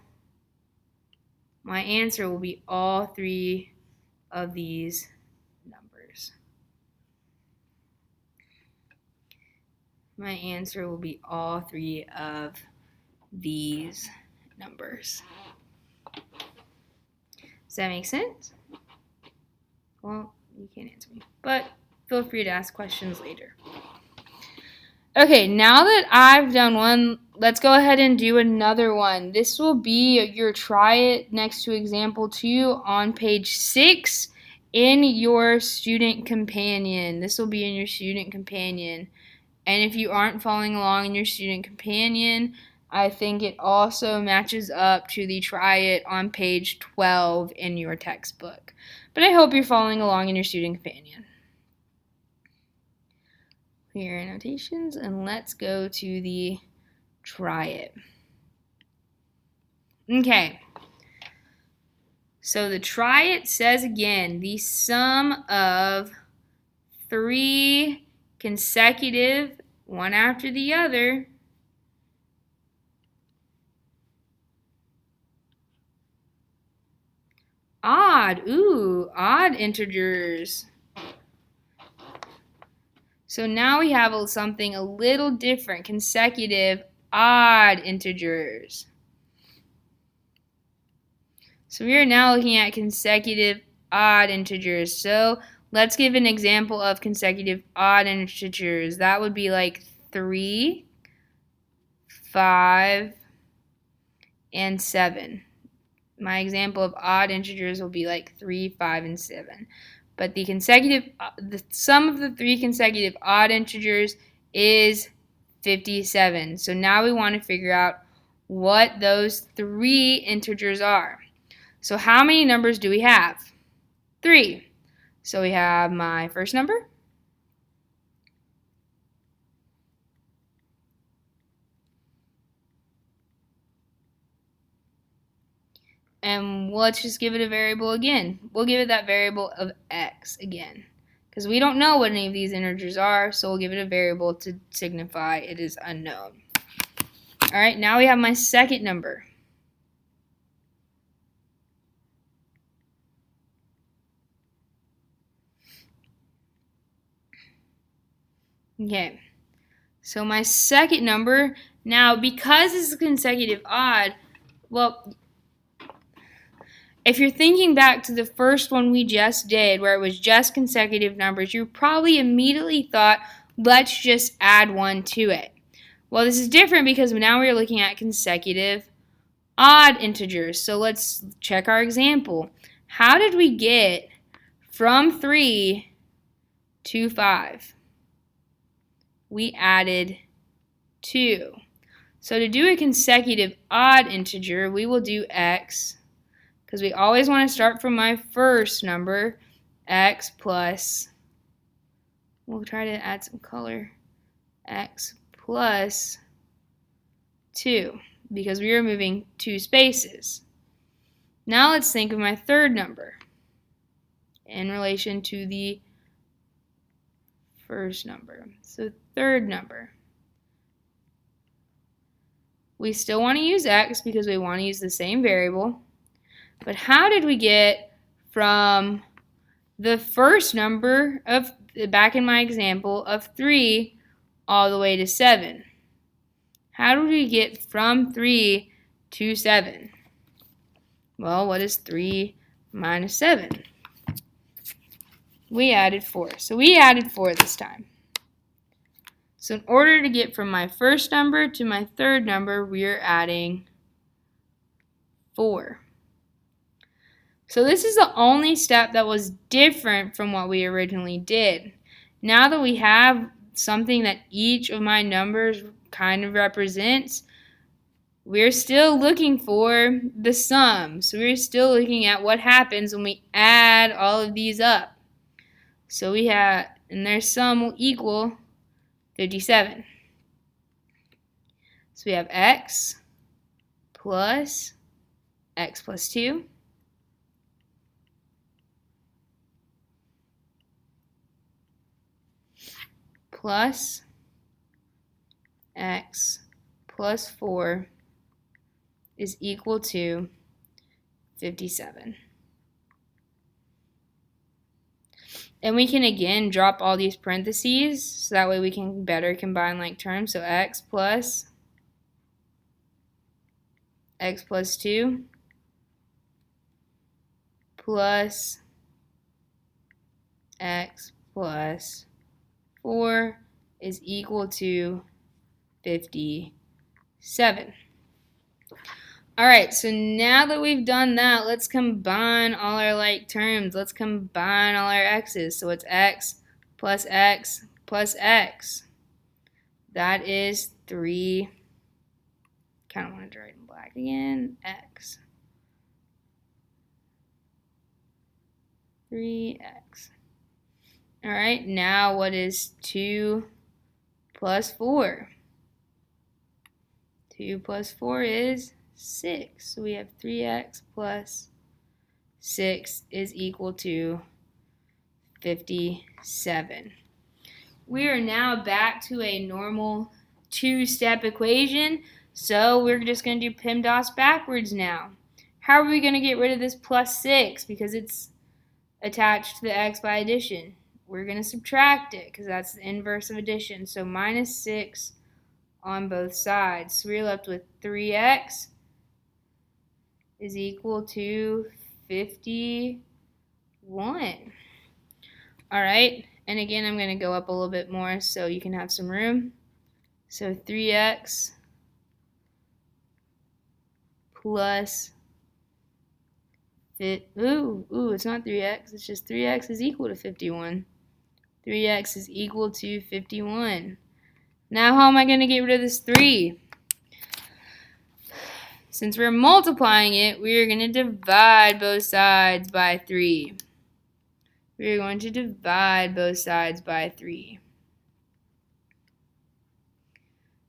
three of these numbers. My answer will be all three of these numbers. Does that make sense? Well, you can't answer me, but feel free to ask questions later. Okay, now that I've done one, let's go ahead and do another one. This will be your try it next to example 2 on page 6 in your student companion. This will be in your student companion. And if you aren't following along in your student companion, I think it also matches up to the try it on page 12 in your textbook. But I hope you're following along in your student companion. Here are annotations, and let's go to the try it. Okay. So the try it says again, the sum of 3 consecutive, one after the other, odd integers. So now we have something a little different, consecutive odd integers. So we are now looking at consecutive odd integers. So let's give an example of consecutive odd integers. That would be like 3, 5, and 7. My example of odd integers will be like 3, 5, and 7. But the sum of the 3 consecutive odd integers is 57. So now we want to figure out what those 3 integers are. So how many numbers do we have? 3. So we have my first number, and let's just give it a variable again. We'll give it that variable of x again, because we don't know what any of these integers are, so we'll give it a variable to signify it is unknown. All right, now we have my second number. Okay, so my second number, now because this is consecutive odd, well, if you're thinking back to the first one we just did, where it was just consecutive numbers, you probably immediately thought, let's just add 1 to it. Well, this is different because now we're looking at consecutive odd integers. So let's check our example. How did we get from 3 to 5? We added 2. So to do a consecutive odd integer, we will do x, because we always want to start from my first number, x plus, we'll try to add some color, x plus 2, because we are moving 2 spaces. Now let's think of my third number in relation to the first number. So third number. We still want to use x because we want to use the same variable. But how did we get from the first number of, back in my example, of 3 all the way to 7? How did we get from 3 to 7? Well, what is 3 minus 7? We added 4. So we added 4 this time. So in order to get from my first number to my third number, we are adding 4. So this is the only step that was different from what we originally did. Now that we have something that each of my numbers kind of represents, we're still looking for the sum. So we're still looking at what happens when we add all of these up. So we have, and their sum will equal 57. So we have x plus 2 plus x plus 4 is equal to 57. And we can again drop all these parentheses so that way we can better combine like terms. So x plus 2 plus x plus 4 is equal to 57. All right, so now that we've done that, let's combine all our like terms. Let's combine all our x's. So it's x plus x plus x. That is 3. Kind of want to write in black again. X. 3x. All right, now what is 2 plus 4? 2 plus 4 is 6. So we have 3x plus 6 is equal to 57. We are now back to a normal two-step equation. So we're just going to do PEMDAS backwards now. How are we going to get rid of this plus 6? Because it's attached to the x by addition. We're going to subtract it because that's the inverse of addition. So minus 6 on both sides. So we're left with 3x is equal to 51. All right, and again, I'm going to go up a little bit more so you can have some room. So 3x plus, it's not 3x, it's just 3x is equal to 51. 3x is equal to 51. Now how am I going to get rid of this 3? Since we're multiplying it, we're going to divide both sides by 3. We're going to divide both sides by 3.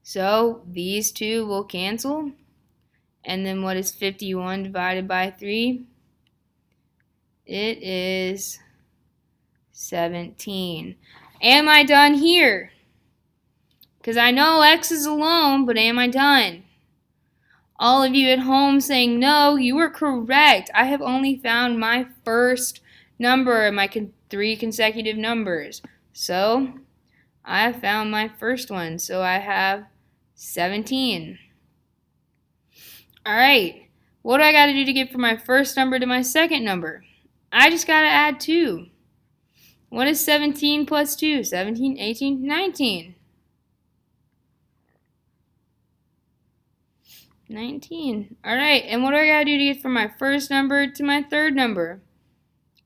So these two will cancel. And then what is 51 divided by 3? It is 17. Am I done here? Because I know x is alone, but am I done? All of you at home saying, no, you were correct. I have only found my first number in my 3 consecutive numbers. So I have found my first one. So I have 17. All right. What do I got to do to get from my first number to my second number? I just got to add 2. What is 17 plus 2? 17, 18, 19. 19. All right, and what do I got to do to get from my first number to my third number?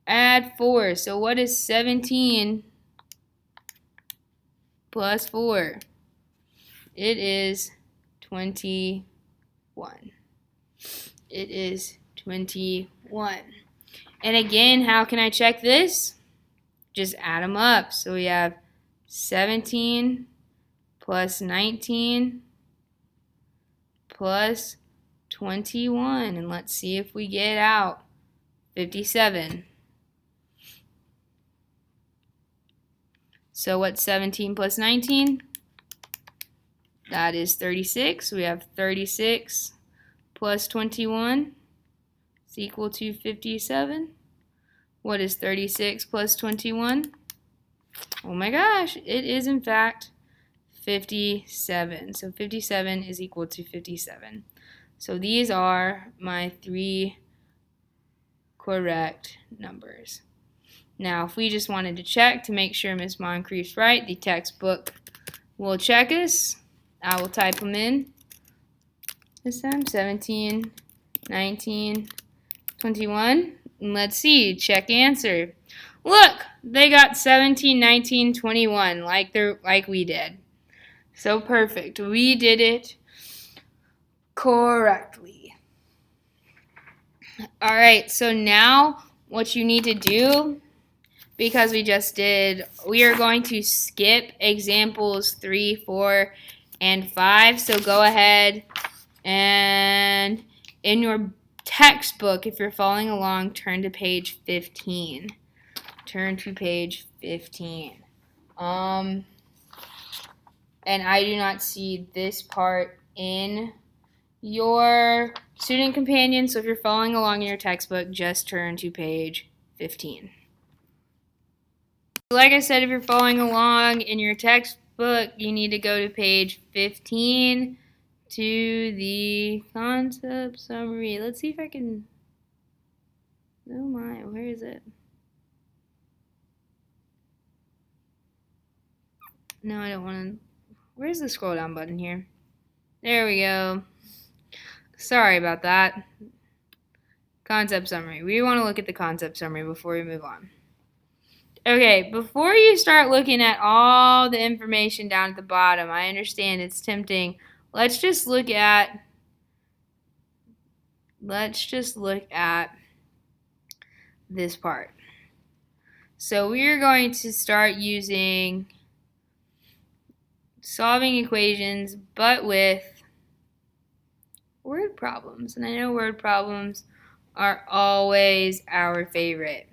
Add 4. So what is 17 plus 4? It is 21. It is 21. And again, how can I check this? Just add them up. So we have 17 plus 19 plus 21. And let's see if we get out 57. So what's 17 plus 19? That is 36. We have 36 plus 21 is equal to 57. What is 36 plus 21? Oh my gosh, it is in fact 57. So 57 is equal to 57. So these are my 3 correct numbers. Now, if we just wanted to check to make sure Ms. Moncrief's right, the textbook will check us. I will type them in. This time, 17, 19, 21. And let's see, check answer. Look, they got 17, 19, 21, like we did. So perfect. We did it correctly. All right, so now what you need to do, because we are going to skip examples 3, 4, and 5. So go ahead and in your textbook, if you're following along, turn to page 15. Turn to page 15. And I do not see this part in your student companion, so if you're following along in your textbook, just turn to page 15. Like I said, if you're following along in your textbook, you need to go to page 15 to the concept summary. Let's see if I can... Oh my, where is it? No, I don't want to... Where's the scroll down button here? There we go. Sorry about that. Concept summary. We want to look at the concept summary before we move on. Okay, before you start looking at all the information down at the bottom, I understand it's tempting. Let's just look at this part. So we are going to start using solving equations, but with word problems. And I know word problems are always our favorite.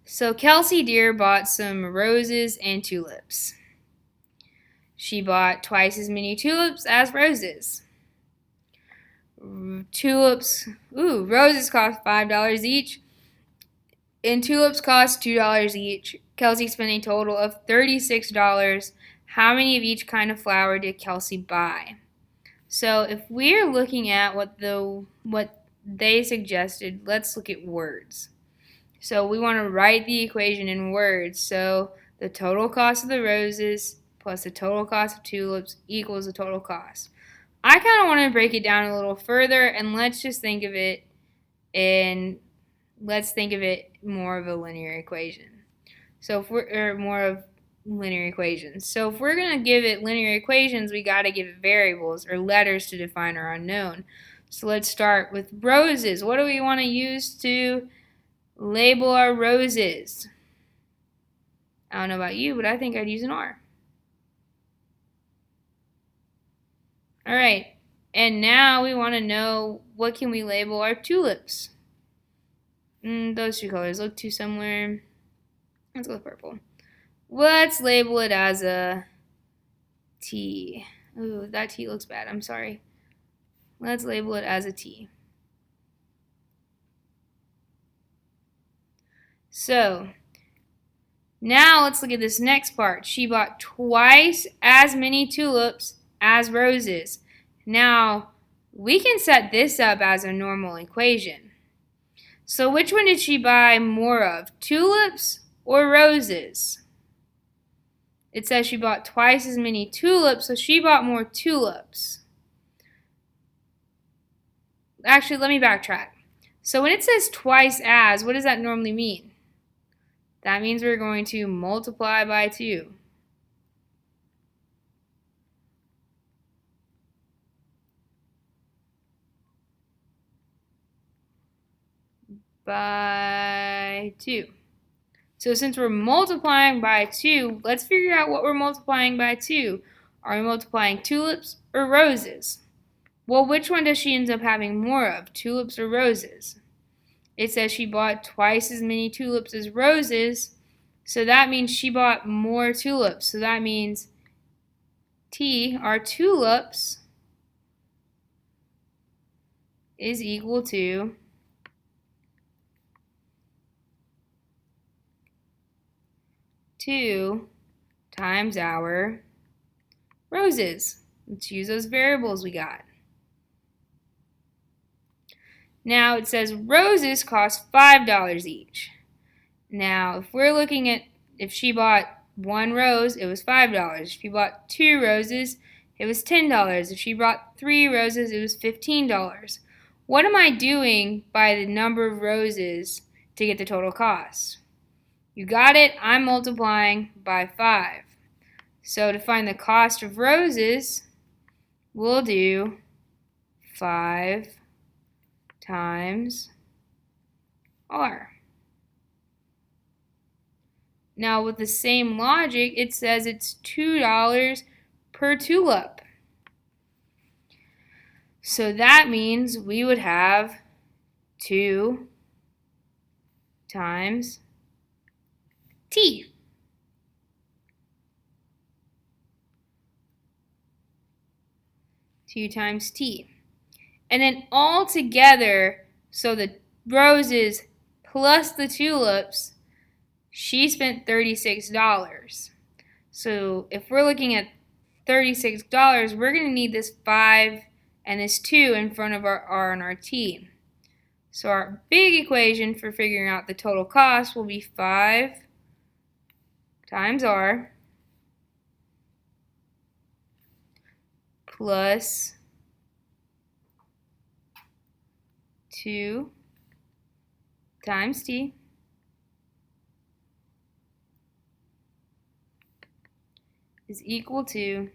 So Kelsey Deer bought some roses and tulips. She bought twice as many tulips as roses. Roses cost $5 each, and tulips cost $2 each. Kelsey spent a total of $36. How many of each kind of flower did Kelsey buy? So if we're looking at what they suggested, let's look at words. So we want to write the equation in words. So the total cost of the roses plus the total cost of tulips equals the total cost. I kind of want to break it down a little further, and let's think of it more of a linear equation. So if we're going to give it linear equations, we got to give it variables or letters to define our unknown. So let's start with roses. What do we want to use to label our roses? I don't know about you, but I think I'd use an R. All right, and now we want to know, what can we label our tulips? Those two colors look too similar. Let's go with purple. Let's label it as a T. Ooh, that T looks bad. I'm sorry. Let's label it as a T. So now let's look at this next part. She bought twice as many tulips as roses. Now we can set this up as a normal equation. So which one did she buy more of, tulips or roses? It says she bought twice as many tulips, so she bought more tulips. Actually, let me backtrack. So when it says twice as, what does that normally mean? That means we're going to multiply by 2. By 2. So since we're multiplying by 2, let's figure out what we're multiplying by 2. Are we multiplying tulips or roses? Well, which one does she end up having more of, tulips or roses? It says she bought twice as many tulips as roses, so that means she bought more tulips. So that means T, our tulips, is equal to 2 times our roses. Let's use those variables we got. Now it says roses cost $5 each. Now if we're looking at, if she bought 1 rose, it was $5. If she bought 2 roses, it was $10. If she bought 3 roses, it was $15. What am I doing by the number of roses to get the total cost? You got it, I'm multiplying by 5. So to find the cost of roses, we'll do 5 times R. Now with the same logic, it says it's $2 per tulip. So that means we would have 2 times T. Two times T. And then all together, so the roses plus the tulips, she spent $36. So if we're looking at $36, we're going to need this 5 and this 2 in front of our R and our T. So our big equation for figuring out the total cost will be 5 times R plus 2 times T is equal to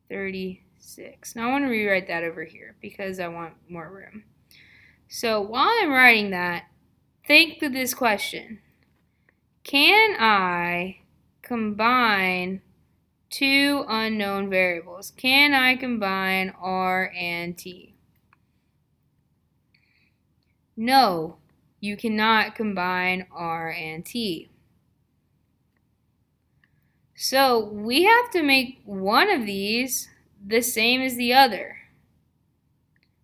36. Now I want to rewrite that over here because I want more room. So while I'm writing that, think through this question. Can I combine two unknown variables? Can I combine R and T? No, you cannot combine R and T. So we have to make one of these the same as the other.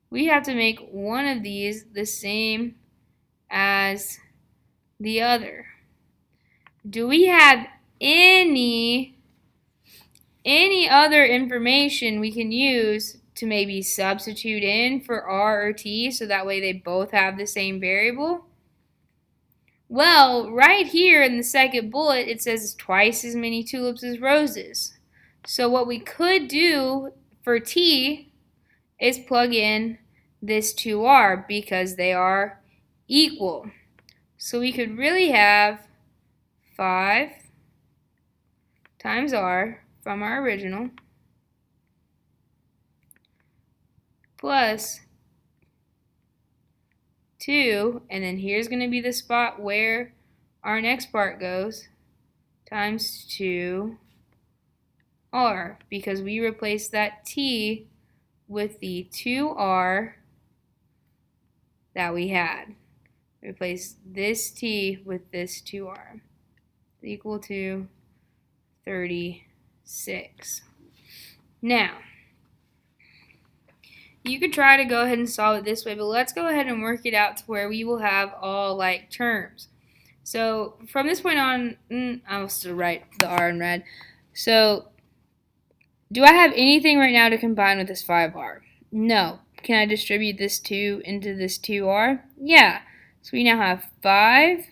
We have to make one of these the same as the other. Do we have any other information we can use to maybe substitute in for R or T so that way they both have the same variable? Well, right here in the second bullet, it says twice as many tulips as roses. So what we could do for T is plug in this 2R because they are equal. So we could really have 5 times R from our original plus 2, and then here's going to be the spot where our next part goes, times 2R, because we replaced that T with the 2R that we had. Replace this T with this 2R, equal to 36. Now, you could try to go ahead and solve it this way, but let's go ahead and work it out to where we will have all like terms. So from this point on, I'll still write the R in red. So do I have anything right now to combine with this 5R? No. Can I distribute this 2 into this 2R? Yeah. So we now have 5R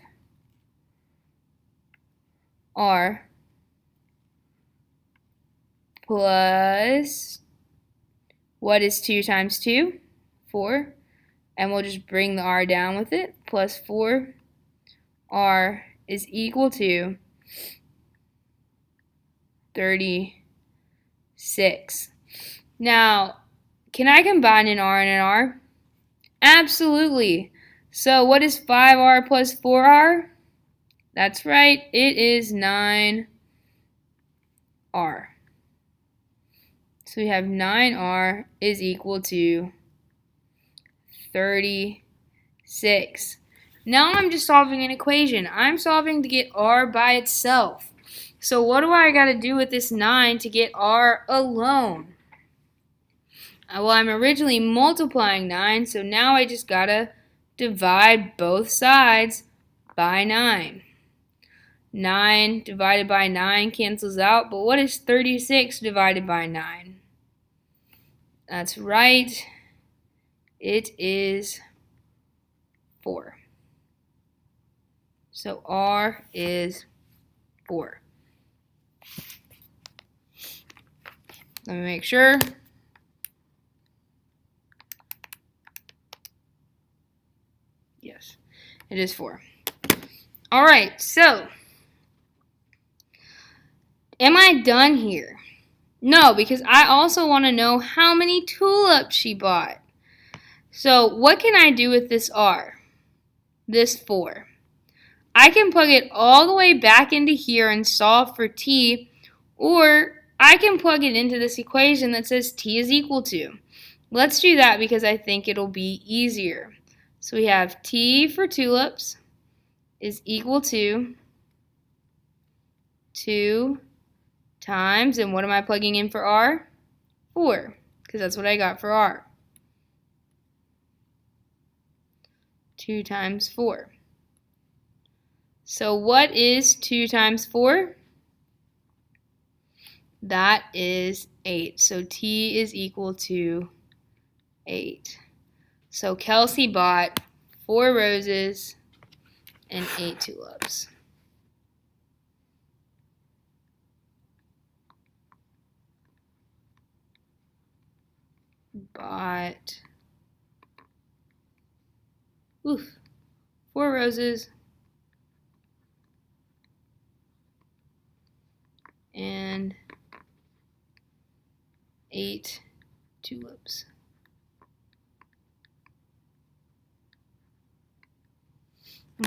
plus, what is 2 times 2? 4. And we'll just bring the R down with it. Plus 4R is equal to 36. Now, can I combine an R and an R? Absolutely. So what is 5R plus 4R? That's right, it is 9R. So we have 9R is equal to 36. Now I'm just solving an equation. I'm solving to get R by itself. So what do I got to do with this 9 to get R alone? Well, I'm originally multiplying 9, so now I just got to divide both sides by 9. 9 divided by 9 cancels out, but what is 36 divided by 9? That's right, it is 4. So R is 4. Let me make sure. Yes, it is 4. All right, so am I done here? No, because I also want to know how many tulips she bought. So what can I do with this R? This 4. I can plug it all the way back into here and solve for t, or I can plug it into this equation that says t is equal to. Let's do that because I think it'll be easier. So we have t for tulips is equal to 2 times, and what am I plugging in for r? 4, because that's what I got for r. 2 times 4. So what is 2 times 4? That is 8. So t is equal to 8. So Kelsey bought 4 roses and 8 tulips. Bought 4 roses and 8 tulips.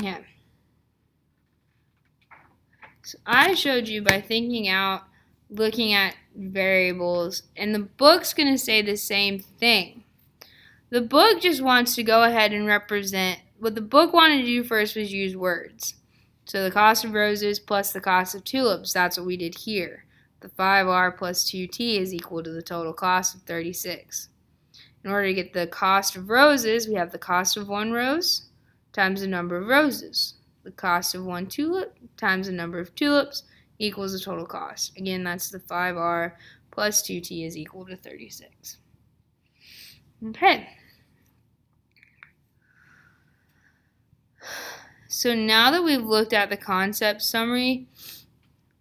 Yeah. So I showed you by thinking out, looking at variables, and the book's going to say the same thing. The book just wants to go ahead and represent, what the book wanted to do first was use words. So the cost of roses plus the cost of tulips, that's what we did here. The 5r plus 2t is equal to the total cost of 36. In order to get the cost of roses, we have the cost of 1 rose times the number of roses. The cost of 1 tulip times the number of tulips equals the total cost. Again, that's the 5r plus 2t is equal to 36. Okay. So now that we've looked at the concept summary,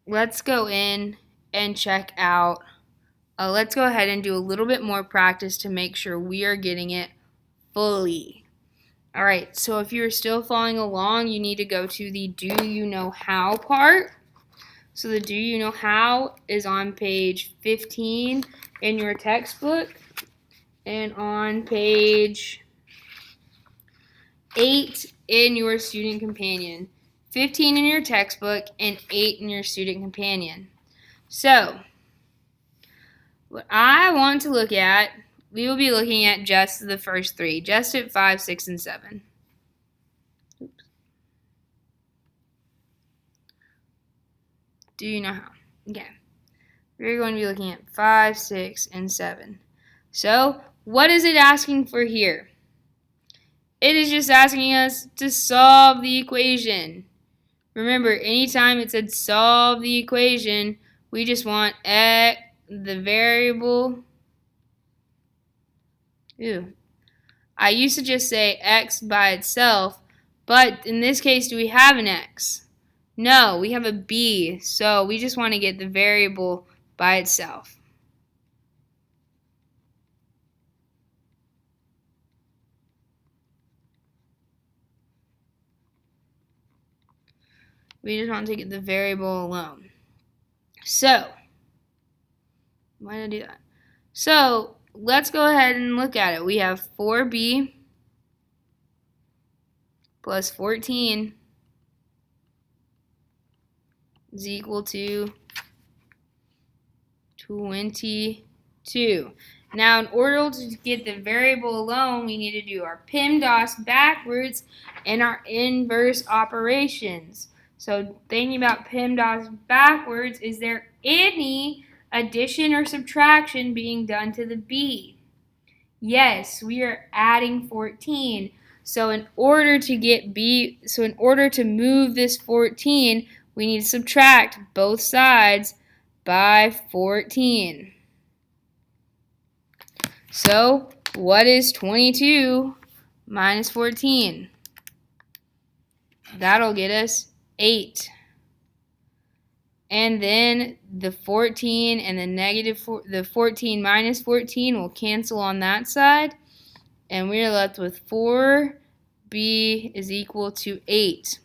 let's go in and check out. Let's go ahead and do a little bit more practice to make sure we are getting it fully. All right, so if you're still following along, you need to go to the do you know how part. So the do you know how is on page 15 in your textbook and on page 8 in your student companion. 15 in your textbook and 8 in your student companion. So what I want to look at, we will be looking at just the first 3, just at 5, 6, and 7. Oops. Do you know how? Okay. We're going to be looking at 5, 6, and 7. So what is it asking for here? It is just asking us to solve the equation. Remember, anytime it said solve the equation, we just want the variable. I used to just say x by itself, but in this case, do we have an x? No, we have a b, so we just want to get the variable by itself. We just want to get the variable alone. So, why did I do that? So, let's go ahead and look at it. We have 4b plus 14 is equal to 22. Now, in order to get the variable alone, we need to do our PEMDAS backwards and our inverse operations. So, thinking about PEMDAS backwards, is there any addition or subtraction being done to the b? Yes, we are adding 14. So in order to move this 14, we need to subtract both sides by 14. So what is 22 minus 14? That'll get us 8. And then the 14 and the 14 minus 14 will cancel on that side. And we are left with 4b is equal to 8.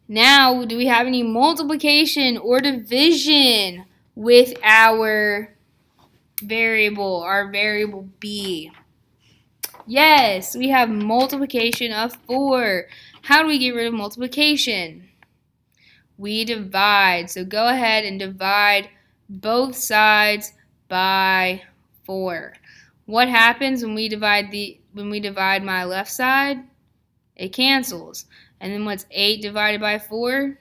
Now, do we have any multiplication or division with our variable b? Yes, we have multiplication of 4. How do we get rid of multiplication? We divide. So go ahead and divide both sides by 4. What happens when we divide my left side? It cancels. And then what's 8 divided by 4?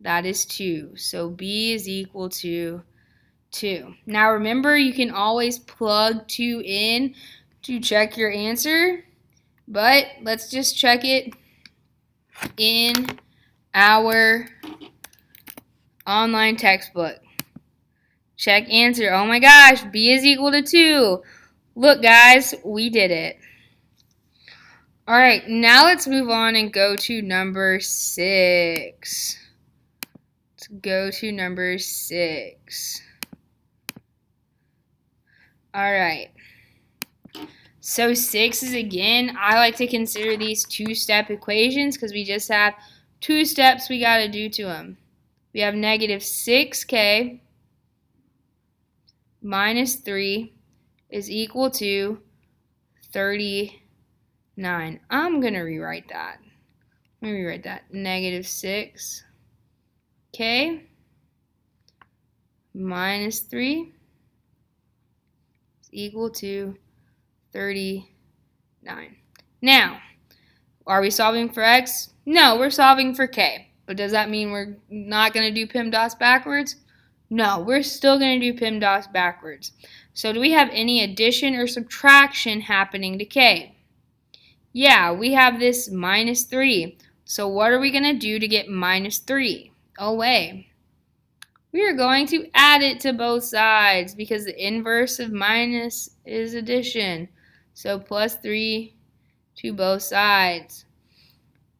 That is 2. So b is equal to 2. Now remember, you can always plug 2 in to check your answer, but let's just check it in our online textbook. Check answer. Oh my gosh, b is equal to 2. Look guys, we did it. Alright, now let's move on and go to number 6. Let's go to number 6. Alright. So 6 is, again, I like to consider these two-step equations because we just have 2 steps we got to do to them. We have negative 6k minus 3 is equal to 39. I'm going to rewrite that. Let me rewrite that. Negative 6k minus 3 is equal to 39. Now, are we solving for x? No, we're solving for k. But does that mean we're not going to do PEMDAS backwards? No, we're still going to do PEMDAS backwards. So do we have any addition or subtraction happening to k? Yeah, we have this minus 3. So what are we going to do to get minus 3 away? We are going to add it to both sides because the inverse of minus is addition. So plus 3 to both sides.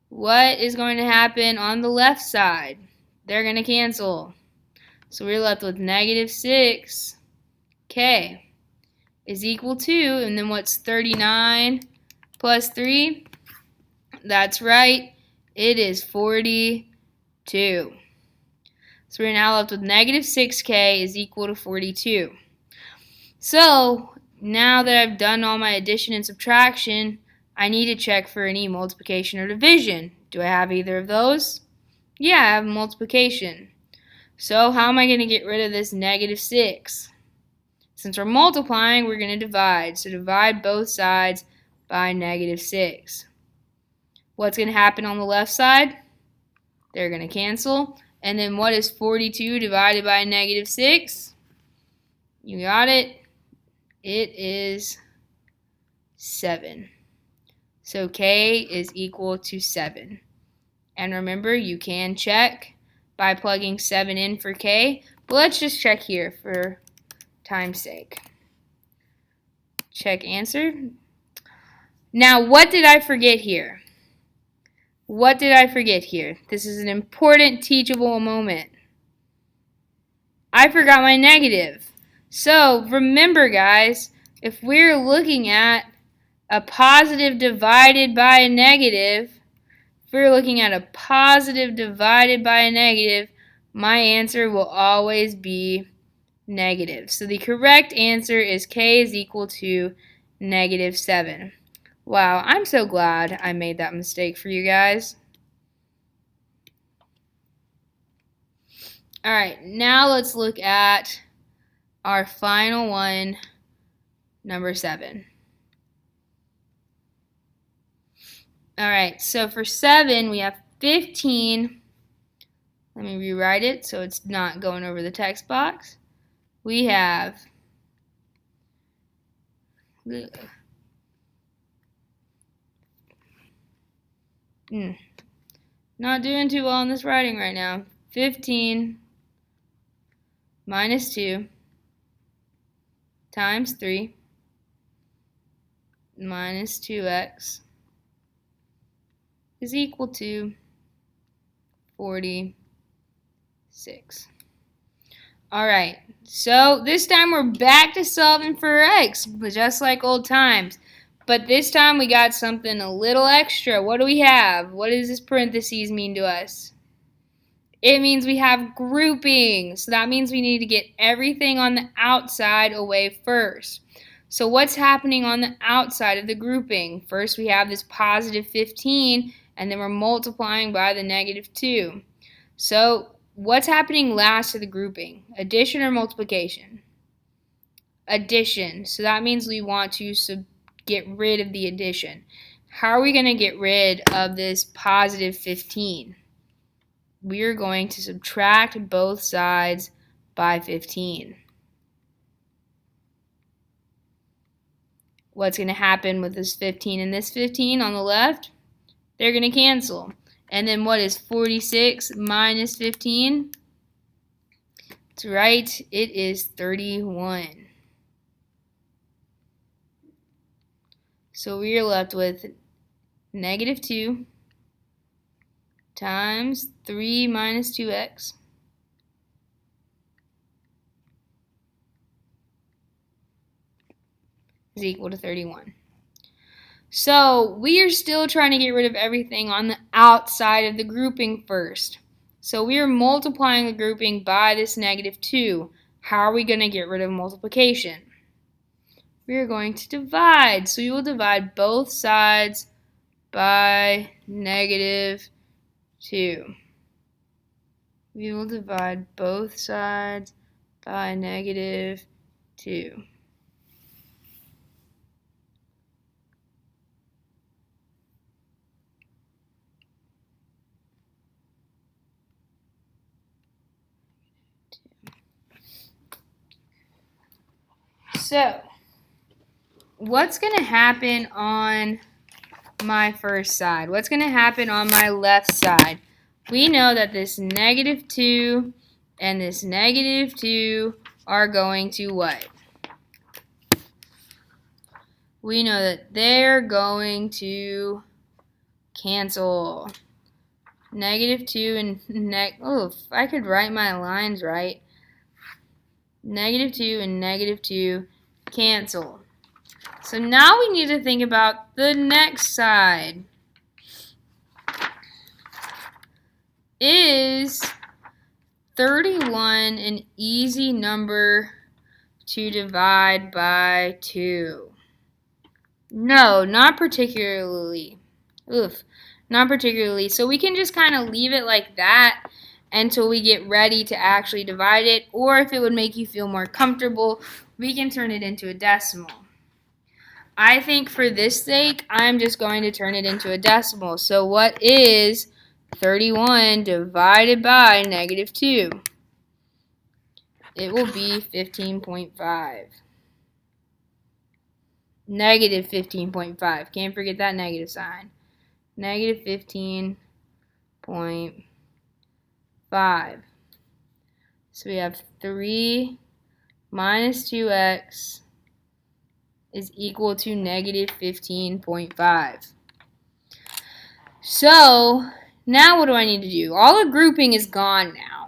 What is going to happen on the left side? They're going to cancel. So we're left with negative 6k is equal to, and then what's 39 plus 3? That's right, it is 42. So we're now left with negative 6k is equal to 42. So now that I've done all my addition and subtraction, I need to check for any multiplication or division. Do I have either of those? Yeah, I have multiplication. So how am I going to get rid of this negative 6? Since we're multiplying, we're going to divide. So divide both sides by negative 6. What's going to happen on the left side? They're going to cancel. And then what is 42 divided by negative 6? You got it. It is 7. So k is equal to 7. And remember, you can check by plugging 7 in for k. But let's just check here for time's sake. Check answer. Now, what did I forget here? What did I forget here? This is an important teachable moment. I forgot my negative. So, remember guys, if we're looking at a positive divided by a negative, if we're looking at a positive divided by a negative, my answer will always be negative. So the correct answer is k is equal to negative 7. Wow, I'm so glad I made that mistake for you guys. Alright, now let's look at our final one, number 7. Alright, so for 7, we have 15. Let me rewrite it so it's not going over the text box. We have not doing too well in this writing right now. 15 minus 2 times 3 minus 2x is equal to 46. Alright, so this time we're back to solving for x, just like old times. But this time we got something a little extra. What do we have? What does this parentheses mean to us? It means we have grouping. So that means we need to get everything on the outside away first. So what's happening on the outside of the grouping? First we have this positive 15, and then we're multiplying by the negative 2. So what's happening last to the grouping? Addition or multiplication? Addition. So that means we want to get rid of the addition. How are we going to get rid of this positive 15? We're going to subtract both sides by 15. What's going to happen with this 15 and this 15 on the left? They're going to cancel. And then what is 46 minus 15? That's right, it is 31. So we are left with negative 2 times 3 minus 2x is equal to 31. So we are still trying to get rid of everything on the outside of the grouping first. So we are multiplying the grouping by this negative 2. How are we going to get rid of multiplication? We are going to divide. So we will divide both sides by negative 2. We will divide both sides by negative 2. So, what's going to happen on my first side? What's going to happen on my left side? We know that this negative 2 and this negative 2 are going to what? We know that they're going to cancel. Negative 2 and if I could write my lines right. Negative 2 and negative 2 cancel. So now we need to think about the next side. Is 31 an easy number to divide by 2? No, not particularly. Not particularly. So we can just kind of leave it like that until we get ready to actually divide it. Or if it would make you feel more comfortable, we can turn it into a decimal. I think for this sake, I'm just going to turn it into a decimal. So what is 31 divided by negative 2? It will be 15.5. Negative 15.5. Can't forget that negative sign. Negative 15.5. So we have 3 minus 2x is equal to negative 15.5. So now what do I need to do? All the grouping is gone now.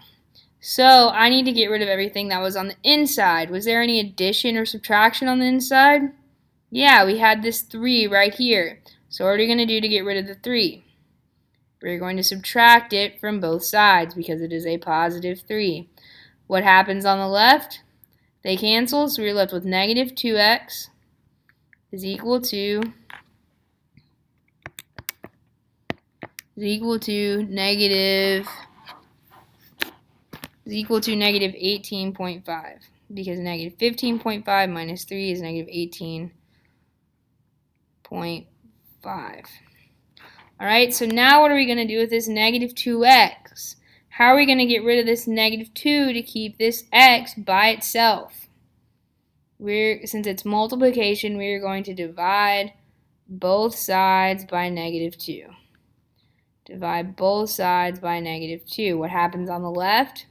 So I need to get rid of everything that was on the inside. Was there any addition or subtraction on the inside? Yeah, we had this 3 right here. So what are we going to do to get rid of the 3? We're going to subtract it from both sides because it is a positive 3. What happens on the left? They cancel, so we're left with negative 2x is equal to negative 18.5 because negative 15.5 minus 3 is negative 18.5. Alright, so now what are we going to do with this negative 2x? How are we going to get rid of this negative 2 to keep this x by itself? Since it's multiplication, we are going to divide both sides by negative 2. Divide both sides by negative 2. What happens on the left?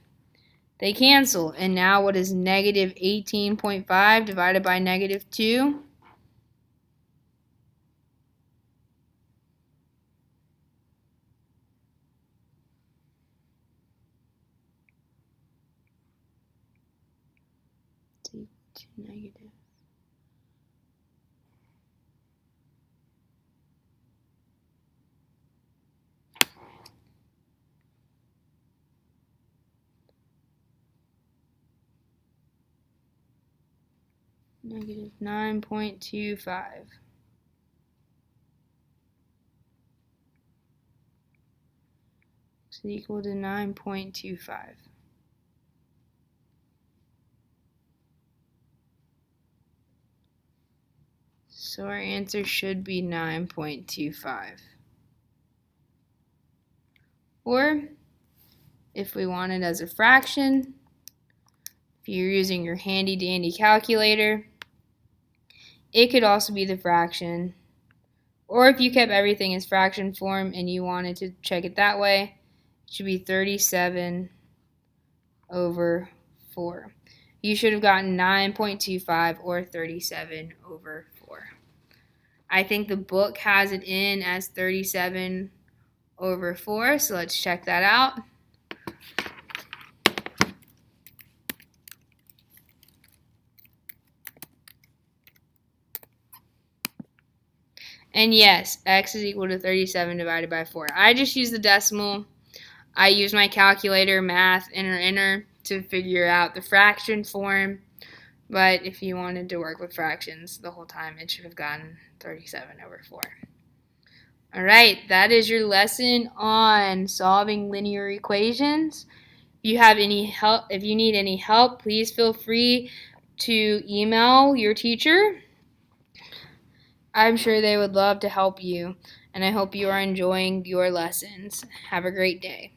They cancel. And now what is negative 18.5 divided by negative 2? It's equal to negative. negative 9.25. Is equal to 9.25. So our answer should be 9.25. Or if we want it as a fraction, if you're using your handy dandy calculator, it could also be the fraction. Or if you kept everything as fraction form and you wanted to check it that way, it should be 37 over 4. You should have gotten 9.25 or 37 over 4. I think the book has it in as 37 over 4, so let's check that out. And yes, x is equal to 37 divided by 4. I just use the decimal. I use my calculator, math, enter, to figure out the fraction form. But if you wanted to work with fractions the whole time, it should have gotten 37 over 4. All right, that is your lesson on solving linear equations. If you need any help, please feel free to email your teacher. I'm sure they would love to help you, and I hope you are enjoying your lessons. Have a great day.